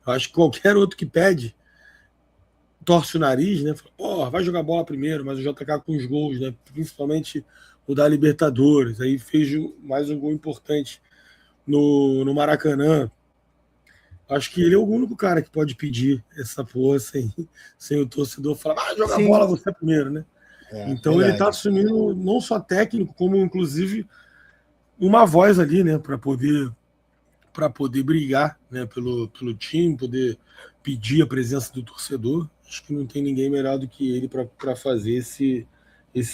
Eu acho que qualquer outro que pede torce o nariz, né? Fala, vai jogar bola primeiro, mas o JK com os gols, né? Principalmente o da Libertadores. Aí fez mais um gol importante no Maracanã. Acho que ele é o único cara que pode pedir essa porra sem o torcedor falar, vai jogar bola você primeiro, né? Então verdade. Ele tá assumindo não só técnico, como inclusive uma voz ali, né? Para poder brigar, né? Pelo time, poder pedir a presença do torcedor. Acho que não tem ninguém melhor do que ele para fazer esse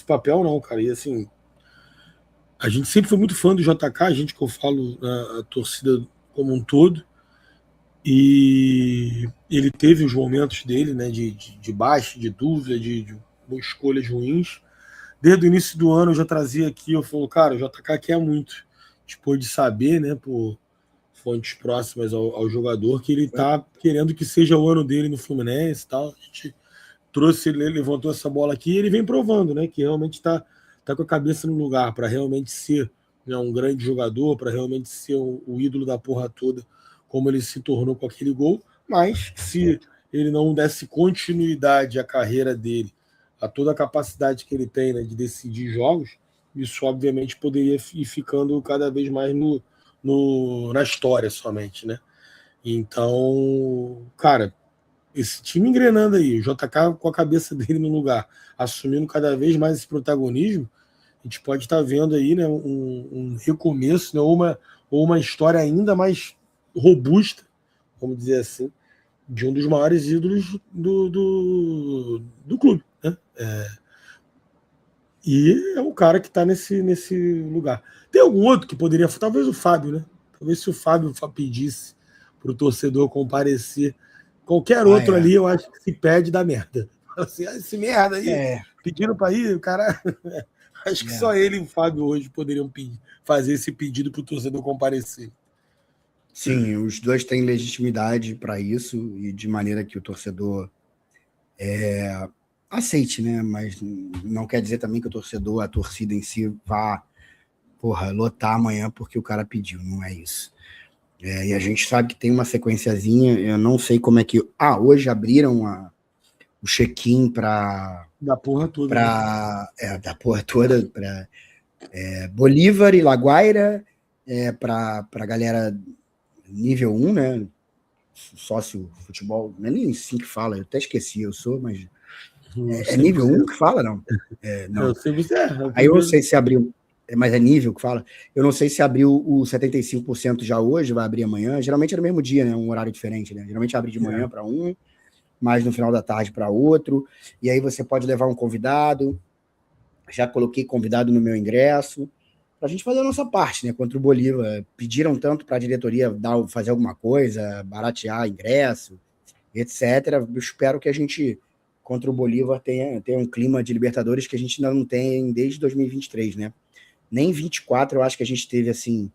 papel, não, cara. E assim, a gente sempre foi muito fã do JK, a gente que eu falo, a torcida como um todo, e ele teve os momentos dele, né, de baixa, de dúvida, de escolhas ruins. Desde o início do ano eu já trazia aqui, eu falo, cara, o JK quer muito gente pôde saber, né, por fontes próximas ao jogador, que ele está querendo que seja o ano dele no Fluminense e tal. A gente levantou essa bola aqui e ele vem provando, né, que realmente está com a cabeça no lugar para realmente ser, né, um grande jogador, para realmente ser o ídolo da porra toda, como ele se tornou com aquele gol. Mas se ele não desse continuidade à carreira dele, a toda a capacidade que ele tem, né, de decidir jogos, isso obviamente poderia ir ficando cada vez mais na história somente, né? Então, cara, esse time engrenando aí, o JK com a cabeça dele no lugar, assumindo cada vez mais esse protagonismo, a gente pode estar vendo aí, né, um recomeço, né, ou uma história ainda mais robusta, vamos dizer assim, de um dos maiores ídolos do clube, né? E é o cara que está nesse lugar. Tem algum outro que poderia, talvez o Fábio, né? Talvez se o Fábio pedisse para o torcedor comparecer, qualquer outro ali, eu acho que se pede da merda. Assim, esse merda aí, pedindo para ir, o cara. Acho que só ele e o Fábio hoje poderiam fazer esse pedido para o torcedor comparecer. Sim, os dois têm legitimidade para isso e de maneira que o torcedor aceite, né? Mas não quer dizer também que a torcida em si vá, lotar amanhã porque o cara pediu, não é isso. E a gente sabe que tem uma sequenciazinha, eu não sei como é que... hoje abriram o check-in para... Da porra toda. Da porra toda, para Bolívar e Laguaira, para a galera nível 1, né? Sócio futebol, não é nem assim que fala, eu até esqueci, mas é nível 1 que fala, não? Não. Eu sei você Aí eu não sei se abriu, mas é nível que fala. Eu não sei se abriu o 75% já hoje, vai abrir amanhã. Geralmente é no mesmo dia, né? Um horário diferente, né? Geralmente abre de manhã para um, mas no final da tarde para outro. E aí você pode levar um convidado. Já coloquei convidado no meu ingresso. Para a gente fazer a nossa parte, né? Contra o Bolívar. Pediram tanto para a diretoria fazer alguma coisa, baratear ingresso, etc. Eu espero que a gente, contra o Bolívar, tenha um clima de Libertadores que a gente ainda não tem desde 2023, né? Nem 24 eu acho que a gente teve, assim,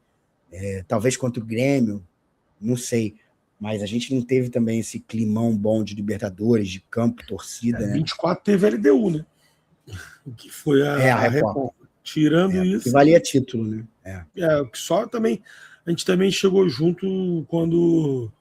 talvez contra o Grêmio, não sei, mas a gente não teve também esse climão bom de Libertadores, de campo, torcida, né? 24 teve LDU, né? Que foi a Recopa. Tirando isso... Que valia título, né? Só também... A gente também chegou junto quando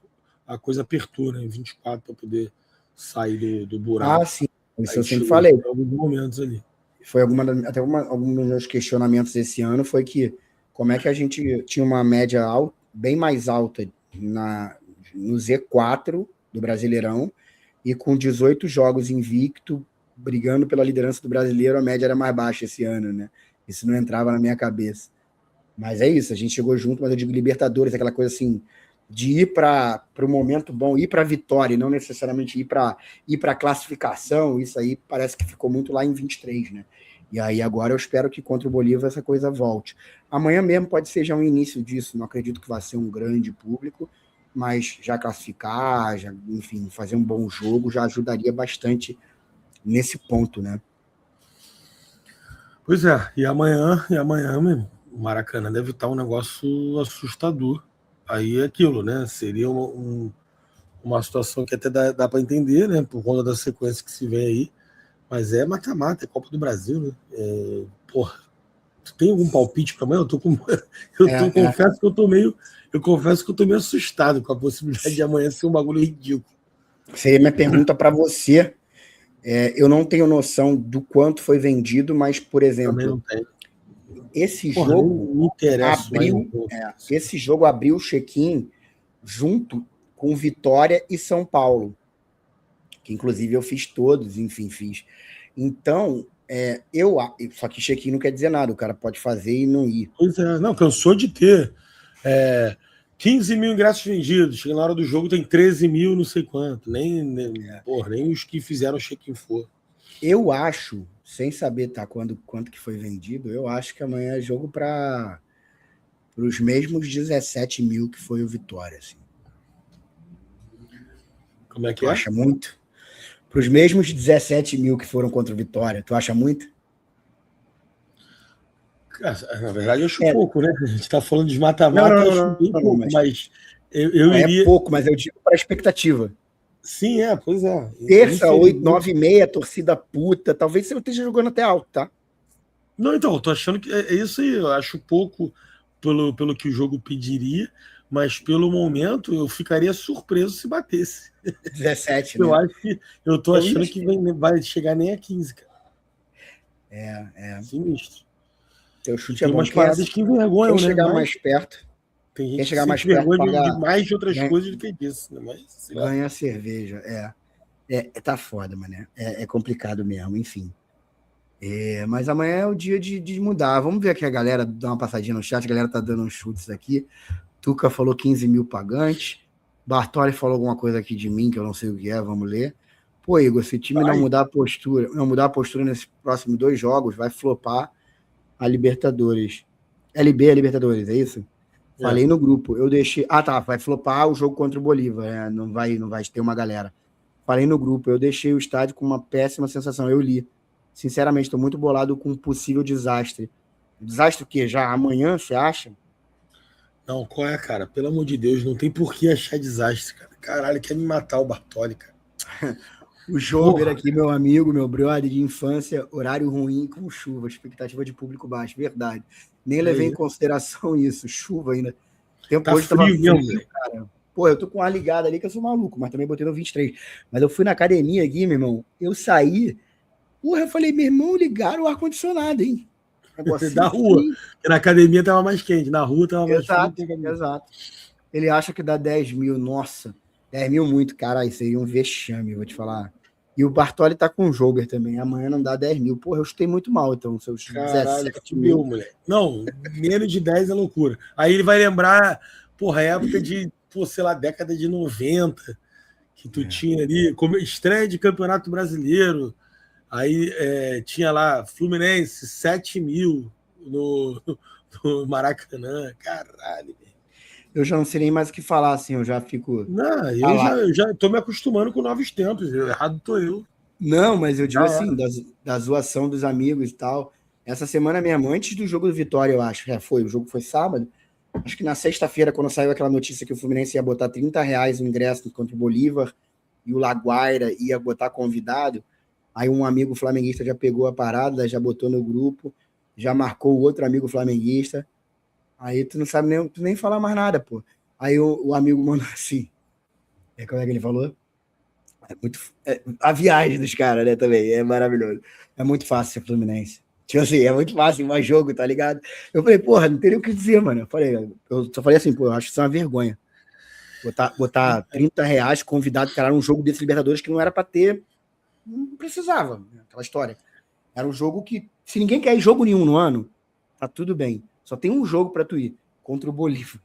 a coisa apertou, né? Em 24, para poder sair do buraco. Sim. Isso eu sempre falei. Alguns momentos ali. Foi alguns dos meus questionamentos esse ano foi que como é que a gente tinha uma média bem mais alta no Z4 do Brasileirão e com 18 jogos invicto, brigando pela liderança do brasileiro, a média era mais baixa esse ano, né? Isso não entrava na minha cabeça. Mas é isso, a gente chegou junto, mas eu digo Libertadores, aquela coisa assim, de ir para o momento bom, ir para a vitória, e não necessariamente ir para a classificação. Isso aí parece que ficou muito lá em 23, né? E aí agora eu espero que contra o Bolívar essa coisa volte. Amanhã mesmo pode ser já um início disso, não acredito que vai ser um grande público, mas já classificar, enfim, fazer um bom jogo já ajudaria bastante nesse ponto, né? Pois é, e amanhã mesmo, o Maracanã deve estar um negócio assustador. Aí é aquilo, né? Seria uma situação que até dá para entender, né? Por conta da sequência que se vê aí. Mas é mata-mata, é Copa do Brasil, né? Porra, tu tem algum palpite para amanhã? Confesso que eu tô meio assustado com a possibilidade de amanhã ser um bagulho ridículo. Seria minha pergunta para você. Eu não tenho noção do quanto foi vendido, mas, por exemplo, esse jogo abriu o check-in junto com Vitória e São Paulo, que inclusive eu fiz todos, enfim, fiz. Então, só que check-in não quer dizer nada, o cara pode fazer e não ir. Pois é, não, cansou de ter 15 mil ingressos vendidos, chega na hora do jogo tem 13 mil, não sei quanto, nem os que fizeram check-in for. Eu acho, sem saber quanto que foi vendido, eu acho que amanhã é jogo para os mesmos 17 mil que foi o Vitória. Assim. Como é que tu acha muito? Para os mesmos 17 mil que foram contra o Vitória, tu acha muito? Na verdade, eu acho É. pouco, né? A gente tá falando de Não, mata-mata, não, eu não, acho não, bem não, pouco, mas mas eu não é iria. pouco, mas eu digo para expectativa. Sim, pois é. Terça, 8, Infelizmente. 9h30, torcida puta. Talvez você esteja jogando até alto, tá? Não, então, eu tô achando que é isso aí. Eu acho pouco pelo que o jogo pediria, mas pelo momento eu ficaria surpreso se batesse. 17, Eu né? acho que eu tô Eu ia. achando que vai chegar nem a 15, cara. É. Sinistro. Teu E chute é tem bom. umas paradas que envergonham, né? Mas tem Quem gente que chegar mais sente perto vergonha de paga, mais de outras ganha, coisas do que disso, né? Mas, sei lá. ganha cerveja. Tá foda, mano. É complicado mesmo, enfim. Mas amanhã é o dia de mudar. Vamos ver aqui a galera, dar uma passadinha no chat. A galera tá dando uns chutes aqui. Tuca falou 15 mil pagantes. Bartoli falou alguma coisa aqui de mim, que eu não sei o que é, vamos ler. Pô, Igor, se o time Ai, não mudar a postura nesses próximos 2 jogos, vai flopar a Libertadores. LB é Libertadores, é isso? é. Falei no grupo. Eu deixei. Ah, tá. Vai flopar o jogo contra o Bolívar. Não vai ter uma galera. Falei no grupo. Eu deixei o estádio com uma péssima sensação. Eu li. Sinceramente, estou muito bolado com um possível desastre. Desastre o quê? Já amanhã, você acha? Não, qual é, cara? Pelo amor de Deus, não tem por que achar desastre, cara. Caralho, quer me matar o Bartoli, cara. O Jober Porra, aqui, meu amigo, meu brother de infância, horário ruim com chuva, expectativa de público baixo. Verdade. Nem levei em aí. consideração isso. Chuva ainda. O tempo Tá hoje estava frio mesmo, frio, velho. cara. Pô, eu tô com uma ligada ali que eu sou maluco, mas também botei no 23. Mas eu fui na academia aqui, meu irmão. Eu saí. Porra, eu falei, meu irmão, ligaram o ar-condicionado, hein? Da Negocinho rua. frio. Porque na academia tava mais quente, na rua tava mais frio. Exato, exato. Ele acha que dá 10 mil. Nossa, 10 mil muito, cara. Isso aí é um vexame, vou te falar. E o Bartoli tá com o Jober também. Amanhã não dá 10 mil. Porra, eu chutei muito mal, então, seus Caralho, 17 fudeu, mil. moleque. Não, menos de 10 é loucura. Aí ele vai lembrar, porra, época de, pô, sei lá, década de 90, que tu tinha ali, como estreia de Campeonato Brasileiro. Aí tinha lá Fluminense, 7 mil no Maracanã. Caralho. Eu já não sei nem mais o que falar, assim, eu já fico. Não, Ah lá. eu já tô me acostumando com novos tempos. Errado tô eu. Não, mas eu Já digo era. assim, da zoação dos amigos e tal. Essa semana mesmo, antes do jogo do Vitória, eu acho, o jogo foi sábado. Acho que na sexta-feira, quando saiu aquela notícia que o Fluminense ia botar R$ 30 no ingresso contra o Bolívar e o Laguaira ia botar convidado, aí um amigo flamenguista já pegou a parada, já botou no grupo, já marcou o outro amigo flamenguista. Aí tu não sabe nem falar mais nada, pô. Aí o amigo mandou assim, como é que ele falou? A viagem dos caras, né, também, é maravilhoso. É muito fácil ser Fluminense. Tipo assim, é muito fácil mais jogo, tá ligado? Eu falei, porra, não teria o que dizer, mano. Eu só falei assim, pô, eu acho que isso é uma vergonha. Botar R$ 30 convidado, cara, num jogo desse Libertadores que não era pra ter, não precisava, né, aquela história. Era um jogo que, se ninguém quer ir jogo nenhum no ano, tá tudo bem. Só tem um jogo pra tu ir, contra o Bolívar.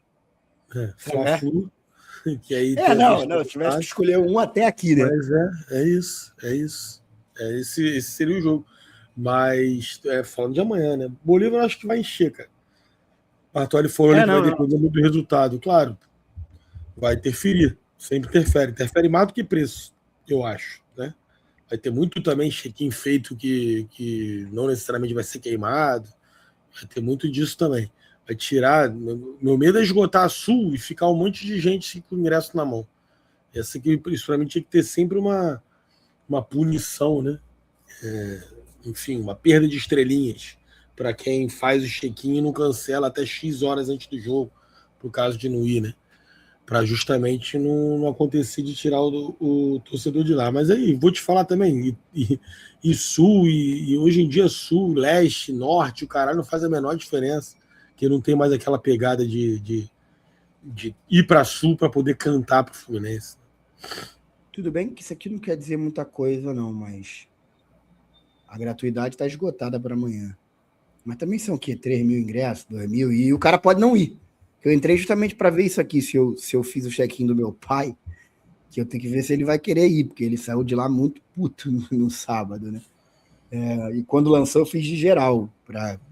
Fla-Flu, que aí tem a Não, questão não, do se tivesse que estádio. escolher um até aqui, né? Mas é isso, é isso. Esse seria o jogo. Mas, falando de amanhã, né? Bolívar eu acho que vai encher, cara. Bartoli falou ali que vai Não, não. depender muito do resultado. Claro, vai interferir. Sempre interfere. Interfere mais do que preço, eu acho, né? Vai ter muito também check-in feito que não necessariamente vai ser queimado. Vai ter muito disso também. Vai tirar. Meu medo é esgotar a Sul e ficar um monte de gente com o ingresso na mão. Isso para mim tinha que ter sempre uma punição, né? Enfim, uma perda de estrelinhas para quem faz o check-in e não cancela até X horas antes do jogo, por caso de não ir, né? Para justamente não acontecer de tirar o torcedor de lá. Mas aí, vou te falar também, e Sul, e hoje em dia Sul, Leste, Norte, o caralho não faz a menor diferença, que não tem mais aquela pegada de ir para Sul para poder cantar para o Fluminense. Tudo bem que isso aqui não quer dizer muita coisa, não, mas a gratuidade está esgotada para amanhã. Mas também são o quê? 3 mil ingressos, 2 mil? E o cara pode não ir. Eu entrei justamente para ver isso aqui, se eu fiz o check-in do meu pai, que eu tenho que ver se ele vai querer ir, porque ele saiu de lá muito puto no sábado, né? E quando lançou, eu fiz de geral,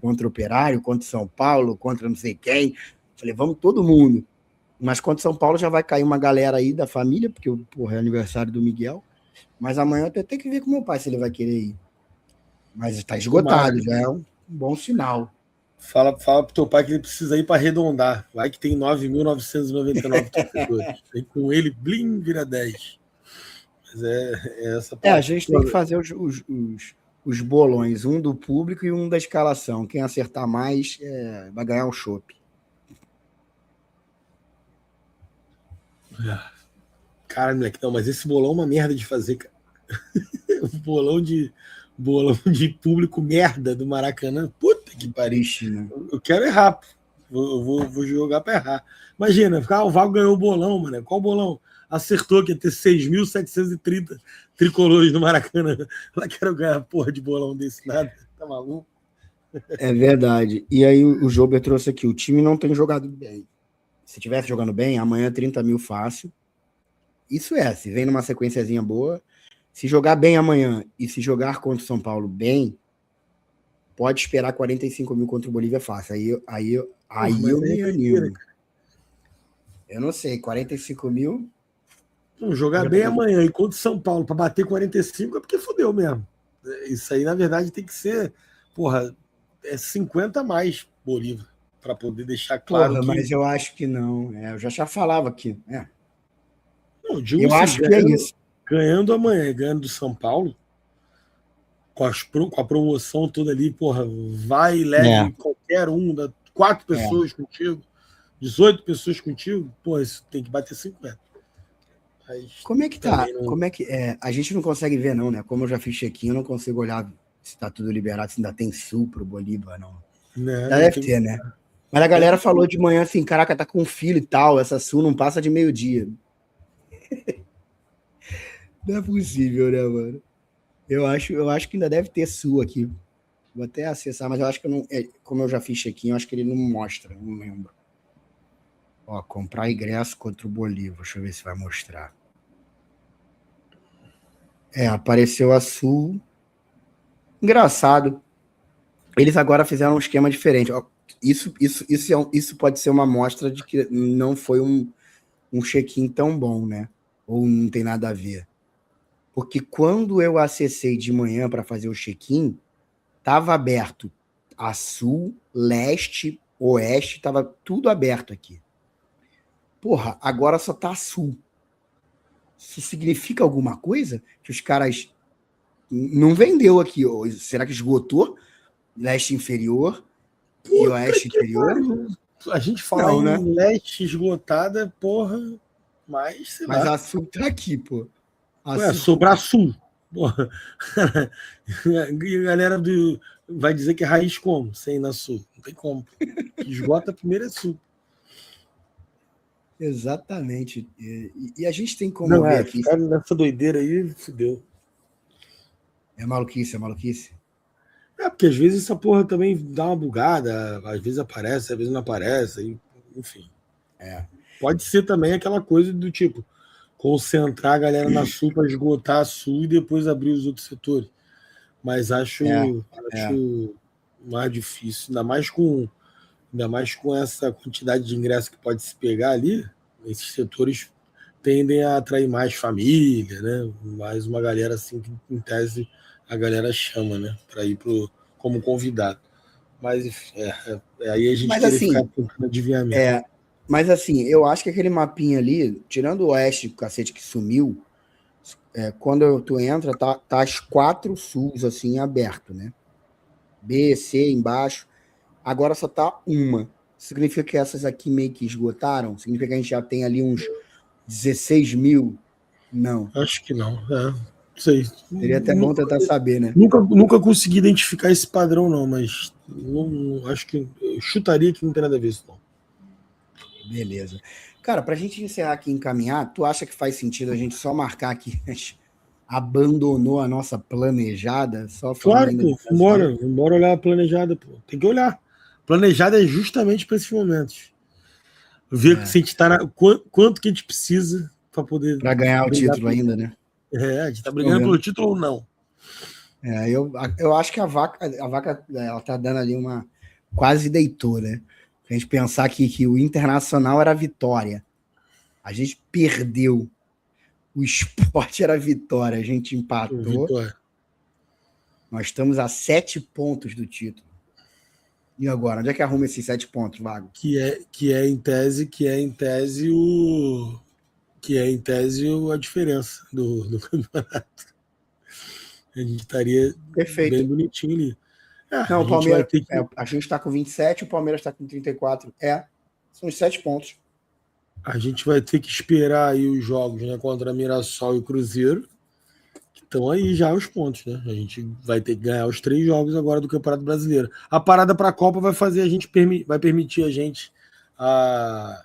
contra o Operário, contra o São Paulo, contra não sei quem. Falei, vamos todo mundo. Mas contra o São Paulo já vai cair uma galera aí da família, porque porra, é aniversário do Miguel. Mas amanhã eu até tenho que ver com meu pai se ele vai querer ir. Mas está Tomara, esgotado, já é um bom sinal. Fala pro teu pai que ele precisa ir para arredondar. Vai que tem 9.999 torcedores. Aí com ele, blim, vira 10. Mas é essa parte. A gente tem que fazer os bolões, um do público e um da escalação. Quem acertar mais vai ganhar o chopp. Cara, moleque, não, mas esse bolão é uma merda de fazer, cara. bolão de público merda do Maracanã. Puta que pariu. Né? Eu quero errar. Vou jogar pra errar. Imagina, o Vago ganhou o bolão, mano. Qual bolão? Acertou que ia ter 6.730 tricolores no Maracanã. Ela quero ganhar porra de bolão desse nada. Tá maluco? É verdade. E aí o Jober trouxe aqui, o time não tem jogado bem. Se tivesse jogando bem, amanhã 30 mil fácil. Isso se vem numa sequenciazinha boa. Se jogar bem amanhã e se jogar contra o São Paulo bem, pode esperar 45 mil contra o Bolívia fácil. Aí eu me animo. Eu não sei, 45 mil... Não, jogar bem amanhã e contra o São Paulo para bater 45 é porque fudeu mesmo. Isso aí, na verdade, tem que ser, 50 a mais Bolívia, para poder deixar claro que... Mas eu acho que não. Eu já falava aqui. Não, eu assim, acho que é isso. Ganhando amanhã e ganhando do São Paulo, com a promoção toda ali, vai e leve qualquer um, 4 pessoas contigo, 18 pessoas contigo, isso tem que bater 50. Mas como é que tá? Não... Como é que a gente não consegue ver, não, né? Como eu já fiz check-in, eu não consigo olhar se tá tudo liberado, se ainda tem sul pro Bolívar, não. Deve ter, né? Mas a galera falou de manhã assim, caraca, tá com filho e tal, essa sul não passa de meio-dia. Não é possível, né, mano? Eu acho que ainda deve ter sul aqui. Vou até acessar, mas eu acho que eu não. Como eu já fiz check-in, eu acho que ele não mostra, não lembro. Comprar ingresso contra o Bolívar. Deixa eu ver se vai mostrar. Apareceu a Sul. Engraçado. Eles agora fizeram um esquema diferente. Isso pode ser uma amostra de que não foi um check-in tão bom, né? Ou não tem nada a ver. Porque quando eu acessei de manhã para fazer o check-in, estava aberto a Sul, Leste, Oeste, estava tudo aberto aqui. Agora só tá a Sul. Isso significa alguma coisa? Que os caras não vendeu aqui. Será que esgotou? Leste inferior e Oeste inferior? A gente fala em Leste esgotada, mas sei lá. Mas a Sul tá aqui, pô. Sobrar Sul. E a galera vai dizer que é raiz como? Sem ir na Sul. Não tem como. Esgota primeiro é Sul. Exatamente. E a gente tem como ver aqui. Ficar nessa doideira aí, fudeu. É maluquice. Porque às vezes essa porra também dá uma bugada, às vezes aparece, às vezes não aparece, enfim. Pode ser também aquela coisa do tipo, concentrar a galera na Sul para esgotar a Sul e depois abrir os outros setores. Mas acho mais difícil, ainda mais com essa quantidade de ingressos que pode se pegar ali, esses setores tendem a atrair mais família, né? Mais uma galera assim que, em tese, a galera chama, né? Para ir como convidado. Mas aí a gente teria que ficar tentando adivinhamento. Mas assim, eu acho que aquele mapinha ali, tirando o Oeste, o cacete que sumiu, quando tu entra, tá as 4 Suls assim aberto, né? B, C embaixo. Agora só tá uma. Significa que essas aqui meio que esgotaram? Significa que a gente já tem ali uns 16 mil? Não. Acho que não. Não sei. Seria até bom tentar saber, né? Nunca consegui identificar esse padrão, não, mas acho que eu chutaria que não tem nada a ver isso, não. Beleza. Cara, pra gente encerrar aqui e encaminhar, tu acha que faz sentido a gente só marcar aqui abandonou a nossa planejada? Claro, pô, vambora olhar a planejada, pô. Tem que olhar. Planejada é justamente para esses momentos. Ver se a gente tá quanto que a gente precisa para poder. Para ganhar o título ainda, né? A gente tá brigando pelo título ou não. Eu acho que a vaca ela tá dando ali uma. Quase deitou, né? A gente pensar que o Internacional era a vitória. A gente perdeu. O Sport era a vitória. A gente empatou. Nós estamos a 7 pontos do título. E agora? Onde é que arruma esses 7 pontos, Vago? Que é em tese a diferença do campeonato. A gente estaria Perfeito. bem bonitinho ali. Não, A o gente vai Palmeiras. ter que, A gente está com 27, o Palmeiras está com 34. São os 7 pontos. a gente vai ter que esperar aí os jogos, né, contra Mirassol e Cruzeiro, que estão aí já os pontos, né? A gente vai ter que ganhar os 3 jogos agora do Campeonato Brasileiro. A parada para a Copa vai fazer vai permitir a gente a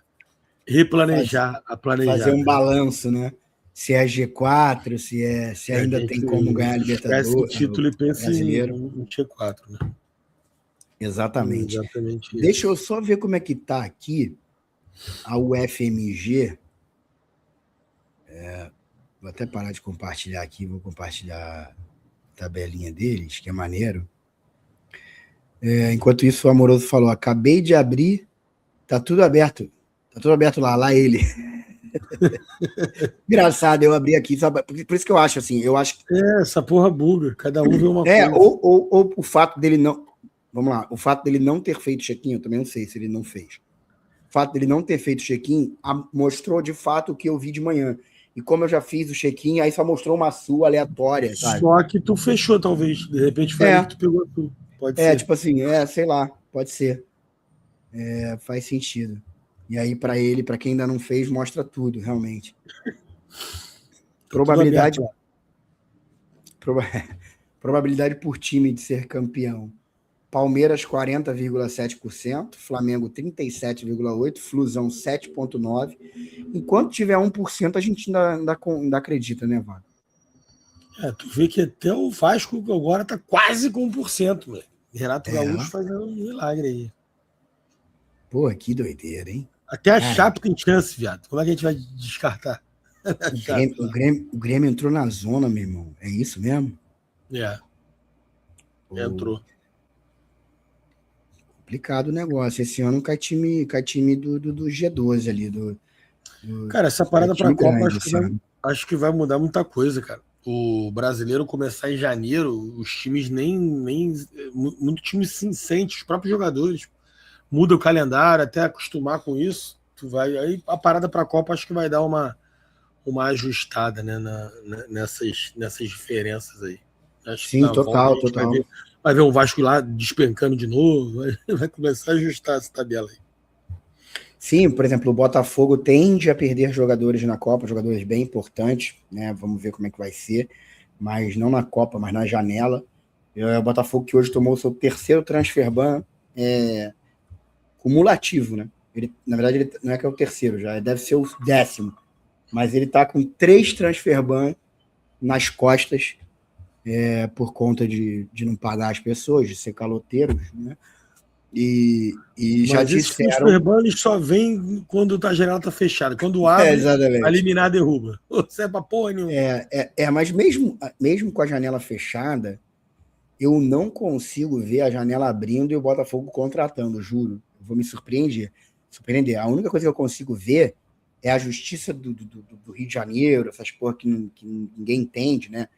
replanejar, a planejar. Fazer um balanço, né? Se é G4, se ainda tem como ganhar a Libertadores. Libertadores, Título e pensa brasileiro. em G4, né? Exatamente. Exatamente isso. Deixa eu só ver como é que tá aqui a UFMG. Vou até parar de compartilhar aqui, vou compartilhar a tabelinha deles, que é maneiro. Enquanto isso, o Amoroso falou: acabei de abrir, tá tudo aberto. Tá tudo aberto lá ele. Engraçado, eu abri aqui, sabe? Por isso que eu acho assim, essa porra buga, cada um vê uma coisa. Ou o fato dele não. Vamos lá, o fato dele não ter feito check-in, eu também não sei se ele não fez. O fato dele não ter feito check-in mostrou de fato o que eu vi de manhã. E como eu já fiz o check-in, aí só mostrou uma sua aleatória, sabe? Só que tu fechou, talvez. De repente foi aí que tu pegou tu. Pode ser. Tipo assim, sei lá, pode ser. Faz sentido. E aí, para ele, para quem ainda não fez, mostra tudo, realmente. Probabilidade por time de ser campeão. Palmeiras 40,7%, Flamengo 37,8%, Flusão 7,9%. Enquanto tiver 1%, a gente ainda acredita, né, Vago? Tu vê que até o Vasco agora tá quase com 1%, velho. Renato Gaúcho fazendo um milagre aí. Pô, que doideira, hein? Até a Chape tem chance, viado. Como é que a gente vai descartar? O Grêmio entrou na zona, meu irmão. É isso mesmo? Entrou. Complicado o negócio. Esse ano cai time do G12 ali. Cara, essa parada pra Copa acho que vai mudar muita coisa, cara. O brasileiro começar em janeiro, os times muito time se sente, os próprios jogadores. Muda o calendário, até acostumar com isso. Aí a parada pra Copa acho que vai dar uma ajustada, né, nessas diferenças aí. Acho Sim, que total. Vai ver o Vasco lá despencando de novo, vai começar a ajustar essa tabela aí. Sim, por exemplo, o Botafogo tende a perder jogadores na Copa, jogadores bem importantes, né? Vamos ver como é que vai ser, mas não na Copa, mas na janela. O Botafogo que hoje tomou o seu terceiro transfer ban cumulativo, né? Na verdade, ele não é que é o terceiro, já deve ser o 10º, mas ele está com 3 transfer ban nas costas por conta de não pagar as pessoas, de ser caloteiros, né? E já disseram... Mas esse só vem quando a janela tá fechada. Quando abre, a liminar derruba. Você é pra porra nenhuma. Mas mesmo com a janela fechada, eu não consigo ver a janela abrindo e o Botafogo contratando, juro. Eu vou me surpreender. A única coisa que eu consigo ver é a justiça do Rio de Janeiro, essas porra que ninguém entende, né?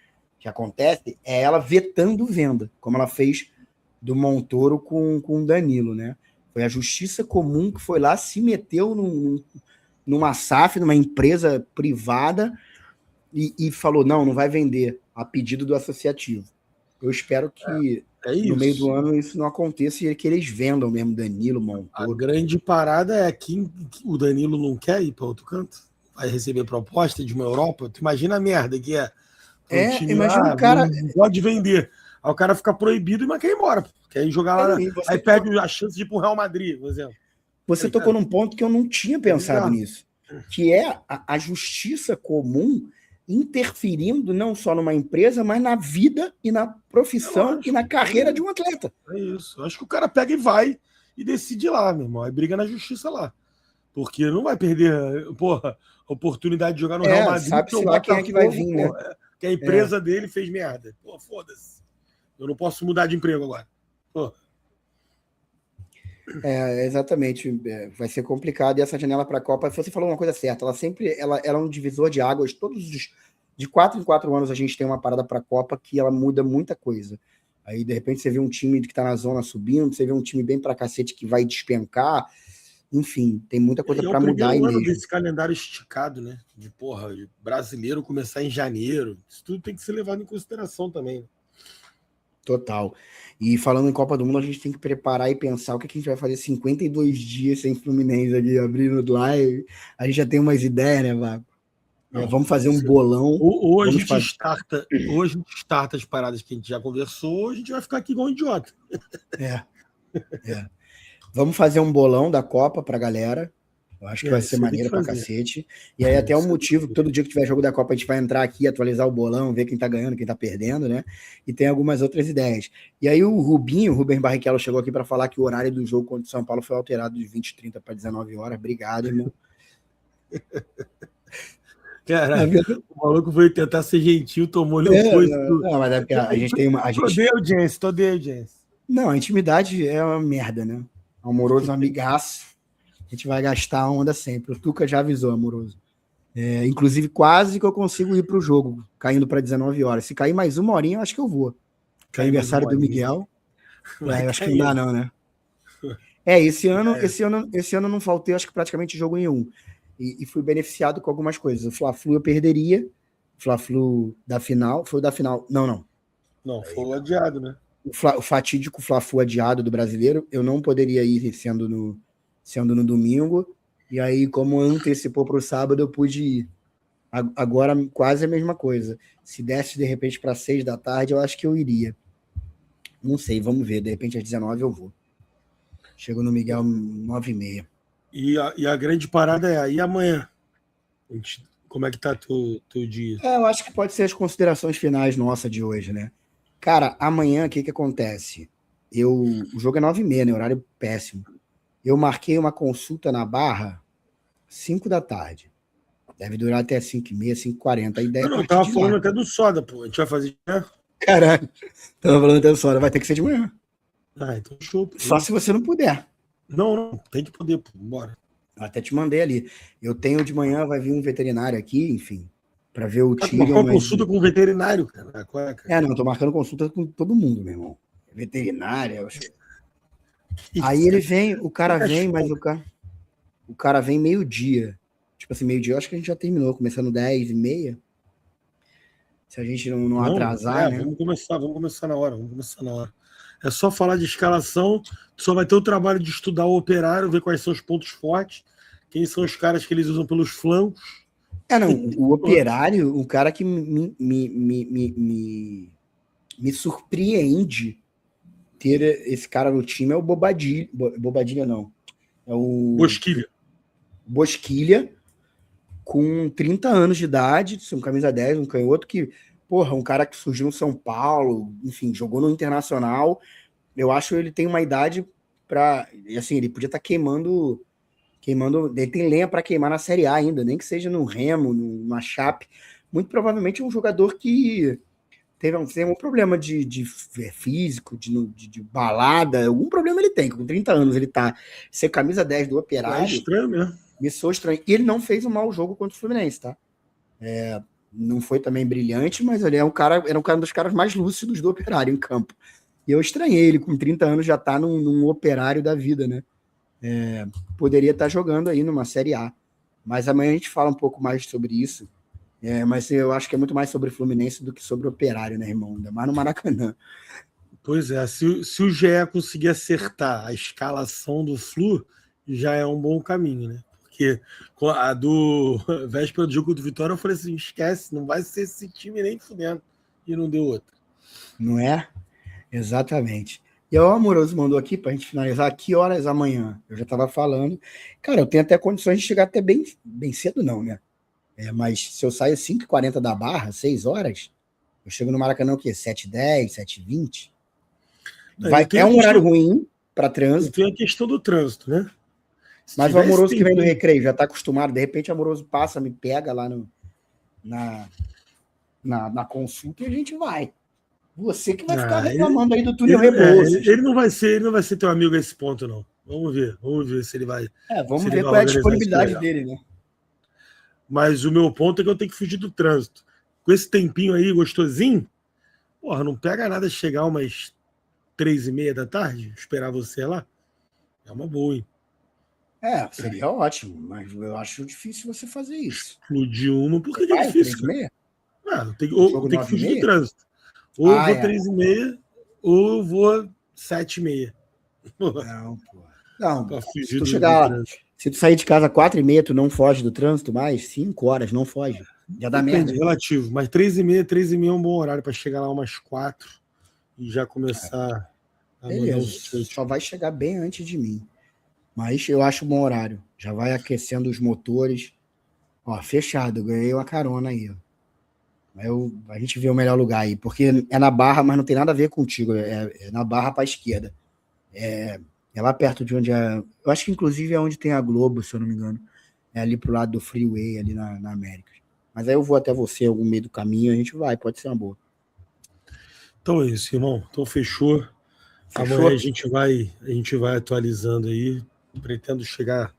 Que acontece, é ela vetando venda, como ela fez do Montoro com o Danilo, né? Foi a justiça comum que foi lá, se meteu numa SAF, numa empresa privada e falou, não vai vender, a pedido do associativo. Eu espero que no meio do ano isso não aconteça e que eles vendam mesmo Danilo, Montoro. A grande parada é que o Danilo não quer ir para outro canto, vai receber proposta de uma Europa. Tu imagina a merda que é. Imagina o cara... Não pode vender. Aí o cara fica proibido e quer ir embora. Quer ir jogar lá. Aí perde a chance de ir pro Real Madrid, por exemplo. Você tocou num ponto que eu não tinha pensado nisso. Que é a justiça comum interferindo não só numa empresa, mas na vida e na profissão e na carreira de um atleta. É isso. Acho que o cara pega e vai e decide lá, meu irmão. Aí briga na justiça lá. Porque não vai perder, a oportunidade de jogar no Real Madrid. Sabe-se lá quem é que vai vir, né? Que a empresa dele fez merda. Pô, foda-se. Eu não posso mudar de emprego agora. Pô. Exatamente. Vai ser complicado. E essa janela para a Copa, você falou uma coisa certa. Ela é um divisor de águas. De 4 em 4 anos a gente tem uma parada para a Copa que ela muda muita coisa. Aí, de repente, você vê um time que tá na zona subindo, você vê um time bem pra cacete que vai despencar. Enfim, tem muita coisa É o para mudar aí primeiro ano mesmo. desse calendário esticado, né? De brasileiro começar em janeiro. Isso tudo tem que ser levado em consideração também. Total. E falando em Copa do Mundo, a gente tem que preparar e pensar o que a gente vai fazer 52 dias sem Fluminense ali, abrindo live. A gente já tem umas ideias, né, Vago? Vamos fazer um bolão. Ou a vamos gente starta as paradas que a gente já conversou, ou a gente vai ficar aqui igual um idiota. É. Vamos fazer um bolão da Copa pra galera. Eu acho que vai ser maneiro pra cacete. E aí até um motivo que todo dia que tiver jogo da Copa a gente vai entrar aqui, atualizar o bolão, ver quem tá ganhando, quem tá perdendo, né? E tem algumas outras ideias. E aí o Rubens Barrichello chegou aqui para falar que o horário do jogo contra o São Paulo foi alterado de 20h30 para 19 horas. Obrigado, irmão. Caralho, o maluco foi tentar ser gentil, tomou-lhe um coice. Não, mas é porque a gente tem uma. Tô de audiência. Não, a intimidade é uma merda, né? Amoroso, amigaço. A gente vai gastar a onda sempre. O Tuca já avisou, Amoroso. Inclusive, quase que eu consigo ir pro jogo, caindo para 19 horas. Se cair mais uma horinha, eu acho que eu vou. Que é aniversário do Miguel. Eu acho que não dá, não, né? Esse ano não faltei, acho que praticamente jogo nenhum. E fui beneficiado com algumas coisas. O Fla-Flu eu perderia. O Fla-Flu da final. Foi o da final. Não. Não, foi o adiado, né? O fatídico Fla-Flu adiado do brasileiro. Eu não poderia ir sendo no domingo. E aí, como antecipou para o sábado, eu pude ir. Agora, quase a mesma coisa. Se desse, de repente, para 6 da tarde, eu acho que eu iria. Não sei, vamos ver. De repente, às 19 eu vou. Chego no Miguel 9h30. E a grande parada é aí amanhã. Como é que tá teu dia? Eu acho que pode ser as considerações finais nossas de hoje, né? Cara, amanhã, o que acontece? O jogo é 9h30, né? Horário péssimo. Eu marquei uma consulta na Barra 5 da tarde. Deve durar até 5h30, 5h40. A ideia Eu tava falando até do soda, pô. A gente vai fazer de manhã? Caralho. Tava falando até do soda. Vai ter que ser de manhã. Então show. Pô. Só se você não puder. Não. Tem que poder, pô. Bora. Eu até te mandei ali. Eu tenho de manhã, vai vir um veterinário aqui, enfim, para ver o Tyrion. Marcou uma consulta com o veterinário, cara. Qual é, cara? Não, eu tô marcando consulta com todo mundo, meu irmão. Veterinária. Aí ele vem, o cara vem, mas o cara vem meio-dia. Tipo assim, meio-dia, eu acho que a gente já terminou, começando 10h30. Se a gente não atrasar, né? Vamos começar na hora. É só falar de escalação, só vai ter o trabalho de estudar o Operário, ver quais são os pontos fortes, quem são os caras que eles usam pelos flancos. O Operário, o cara que me surpreende ter esse cara no time é o Bobadilha. Bobadilha não. É o Bosquilha, com 30 anos de idade, um camisa 10, um canhoto que, um cara que surgiu no São Paulo, enfim, jogou no Internacional. Eu acho que ele tem uma idade para, assim, ele podia estar queimando, ele tem lenha para queimar na Série A ainda, nem que seja no Remo, numa Chape. Muito provavelmente é um jogador que teve um problema de físico, de balada, algum problema ele tem, com 30 anos ele tá, ser camisa 10 do Operário. É estranho mesmo. Me soou estranho. E ele não fez um mau jogo contra o Fluminense, tá? Não foi também brilhante, mas ele era um dos caras mais lúcidos do Operário em campo. E eu estranhei, ele com 30 anos já tá num Operário da vida, né? Poderia estar jogando aí numa Série A. Mas amanhã a gente fala um pouco mais sobre isso. Mas eu acho que é muito mais sobre Fluminense do que sobre Operário, né, irmão? Ainda mais no Maracanã. Pois é, se o GE conseguir acertar a escalação do Flu, já é um bom caminho, né? Porque a do véspera do jogo do Vitória, eu falei assim, esquece, não vai ser esse time nem fudendo. E não deu outra. Não é? Exatamente. E o Amoroso mandou aqui para a gente finalizar, que horas amanhã? Eu já estava falando. Cara, eu tenho até condições de chegar até bem cedo não, né? Mas se eu saio 5h40 da Barra, 6 horas, eu chego no Maracanã o quê? 7h10, 7h20? É um horário ruim para trânsito. Tem a questão do trânsito, né? Mas o Amoroso que vem do Recreio já está acostumado, de repente o Amoroso passa, me pega lá na consulta e a gente vai. Você que vai ficar reclamando aí do túnel Rebouças. Ele não vai ser teu amigo a esse ponto, não. Vamos ver se ele vai. Vamos ver qual é a disponibilidade dele, né? Mas o meu ponto é que eu tenho que fugir do trânsito. Com esse tempinho aí gostosinho, não pega nada chegar umas 3h30 da tarde, esperar você lá. É uma boa, hein? Seria ótimo, mas eu acho difícil você fazer isso. Explodir uma, por que é Vai, difícil? 3h30? Tem Jogo que fugir do 9h30? trânsito. Ou eu vou 3h30, ou eu vou 7h30. Não, pô. Não, Pra se fugir tu do chegar, trânsito. se tu sair de casa 4h30, tu não foge do trânsito mais? 5 horas, não foge. Já dá Depende, merda. relativo. Mas 3h30 é um bom horário para chegar lá umas 4 e já começar a mandar Beleza, uns chutes. só vai chegar bem antes de mim. Mas eu acho um bom horário. Já vai aquecendo os motores. Ó, fechado, eu ganhei uma carona aí. A gente vê o melhor lugar aí, porque é na Barra, mas não tem nada a ver contigo. É na Barra para a esquerda. É lá perto de onde é. Eu acho que inclusive é onde tem a Globo, se eu não me engano. É ali pro lado do Freeway, ali na América. Mas aí eu vou até você, algum meio do caminho, a gente vai, pode ser uma boa. Então é isso, irmão. Então fechou. Amanhã a gente vai atualizando aí. Pretendo chegar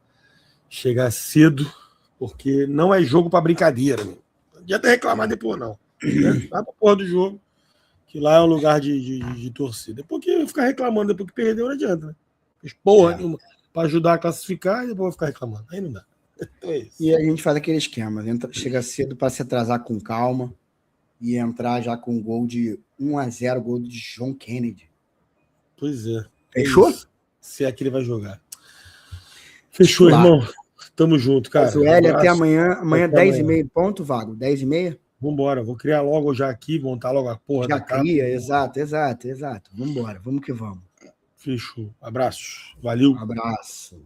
cedo, porque não é jogo para brincadeira, meu. Não adianta reclamar depois, não. Vai pra porra do jogo, que lá é um lugar de torcida. Depois que ficar reclamando, depois que perdeu, não adianta, né? Fez porra nenhuma para ajudar a classificar e depois vai ficar reclamando. Aí não dá. Então é isso. E a gente faz aquele esquema, chega cedo para se atrasar com calma e entrar já com um gol de 1-0, gol de John Kennedy. Pois é. Fechou? Se é que ele vai jogar. Fechou, irmão. Tamo junto, cara. Sueli, até amanhã. Amanhã 10h30, ponto, Vago? 10h30? Vambora. Vou criar logo já aqui, montar logo a porra já da capa. Cria, exato. Vambora, vamos que vamos. Fechou. Abraço. Valeu. Abraço.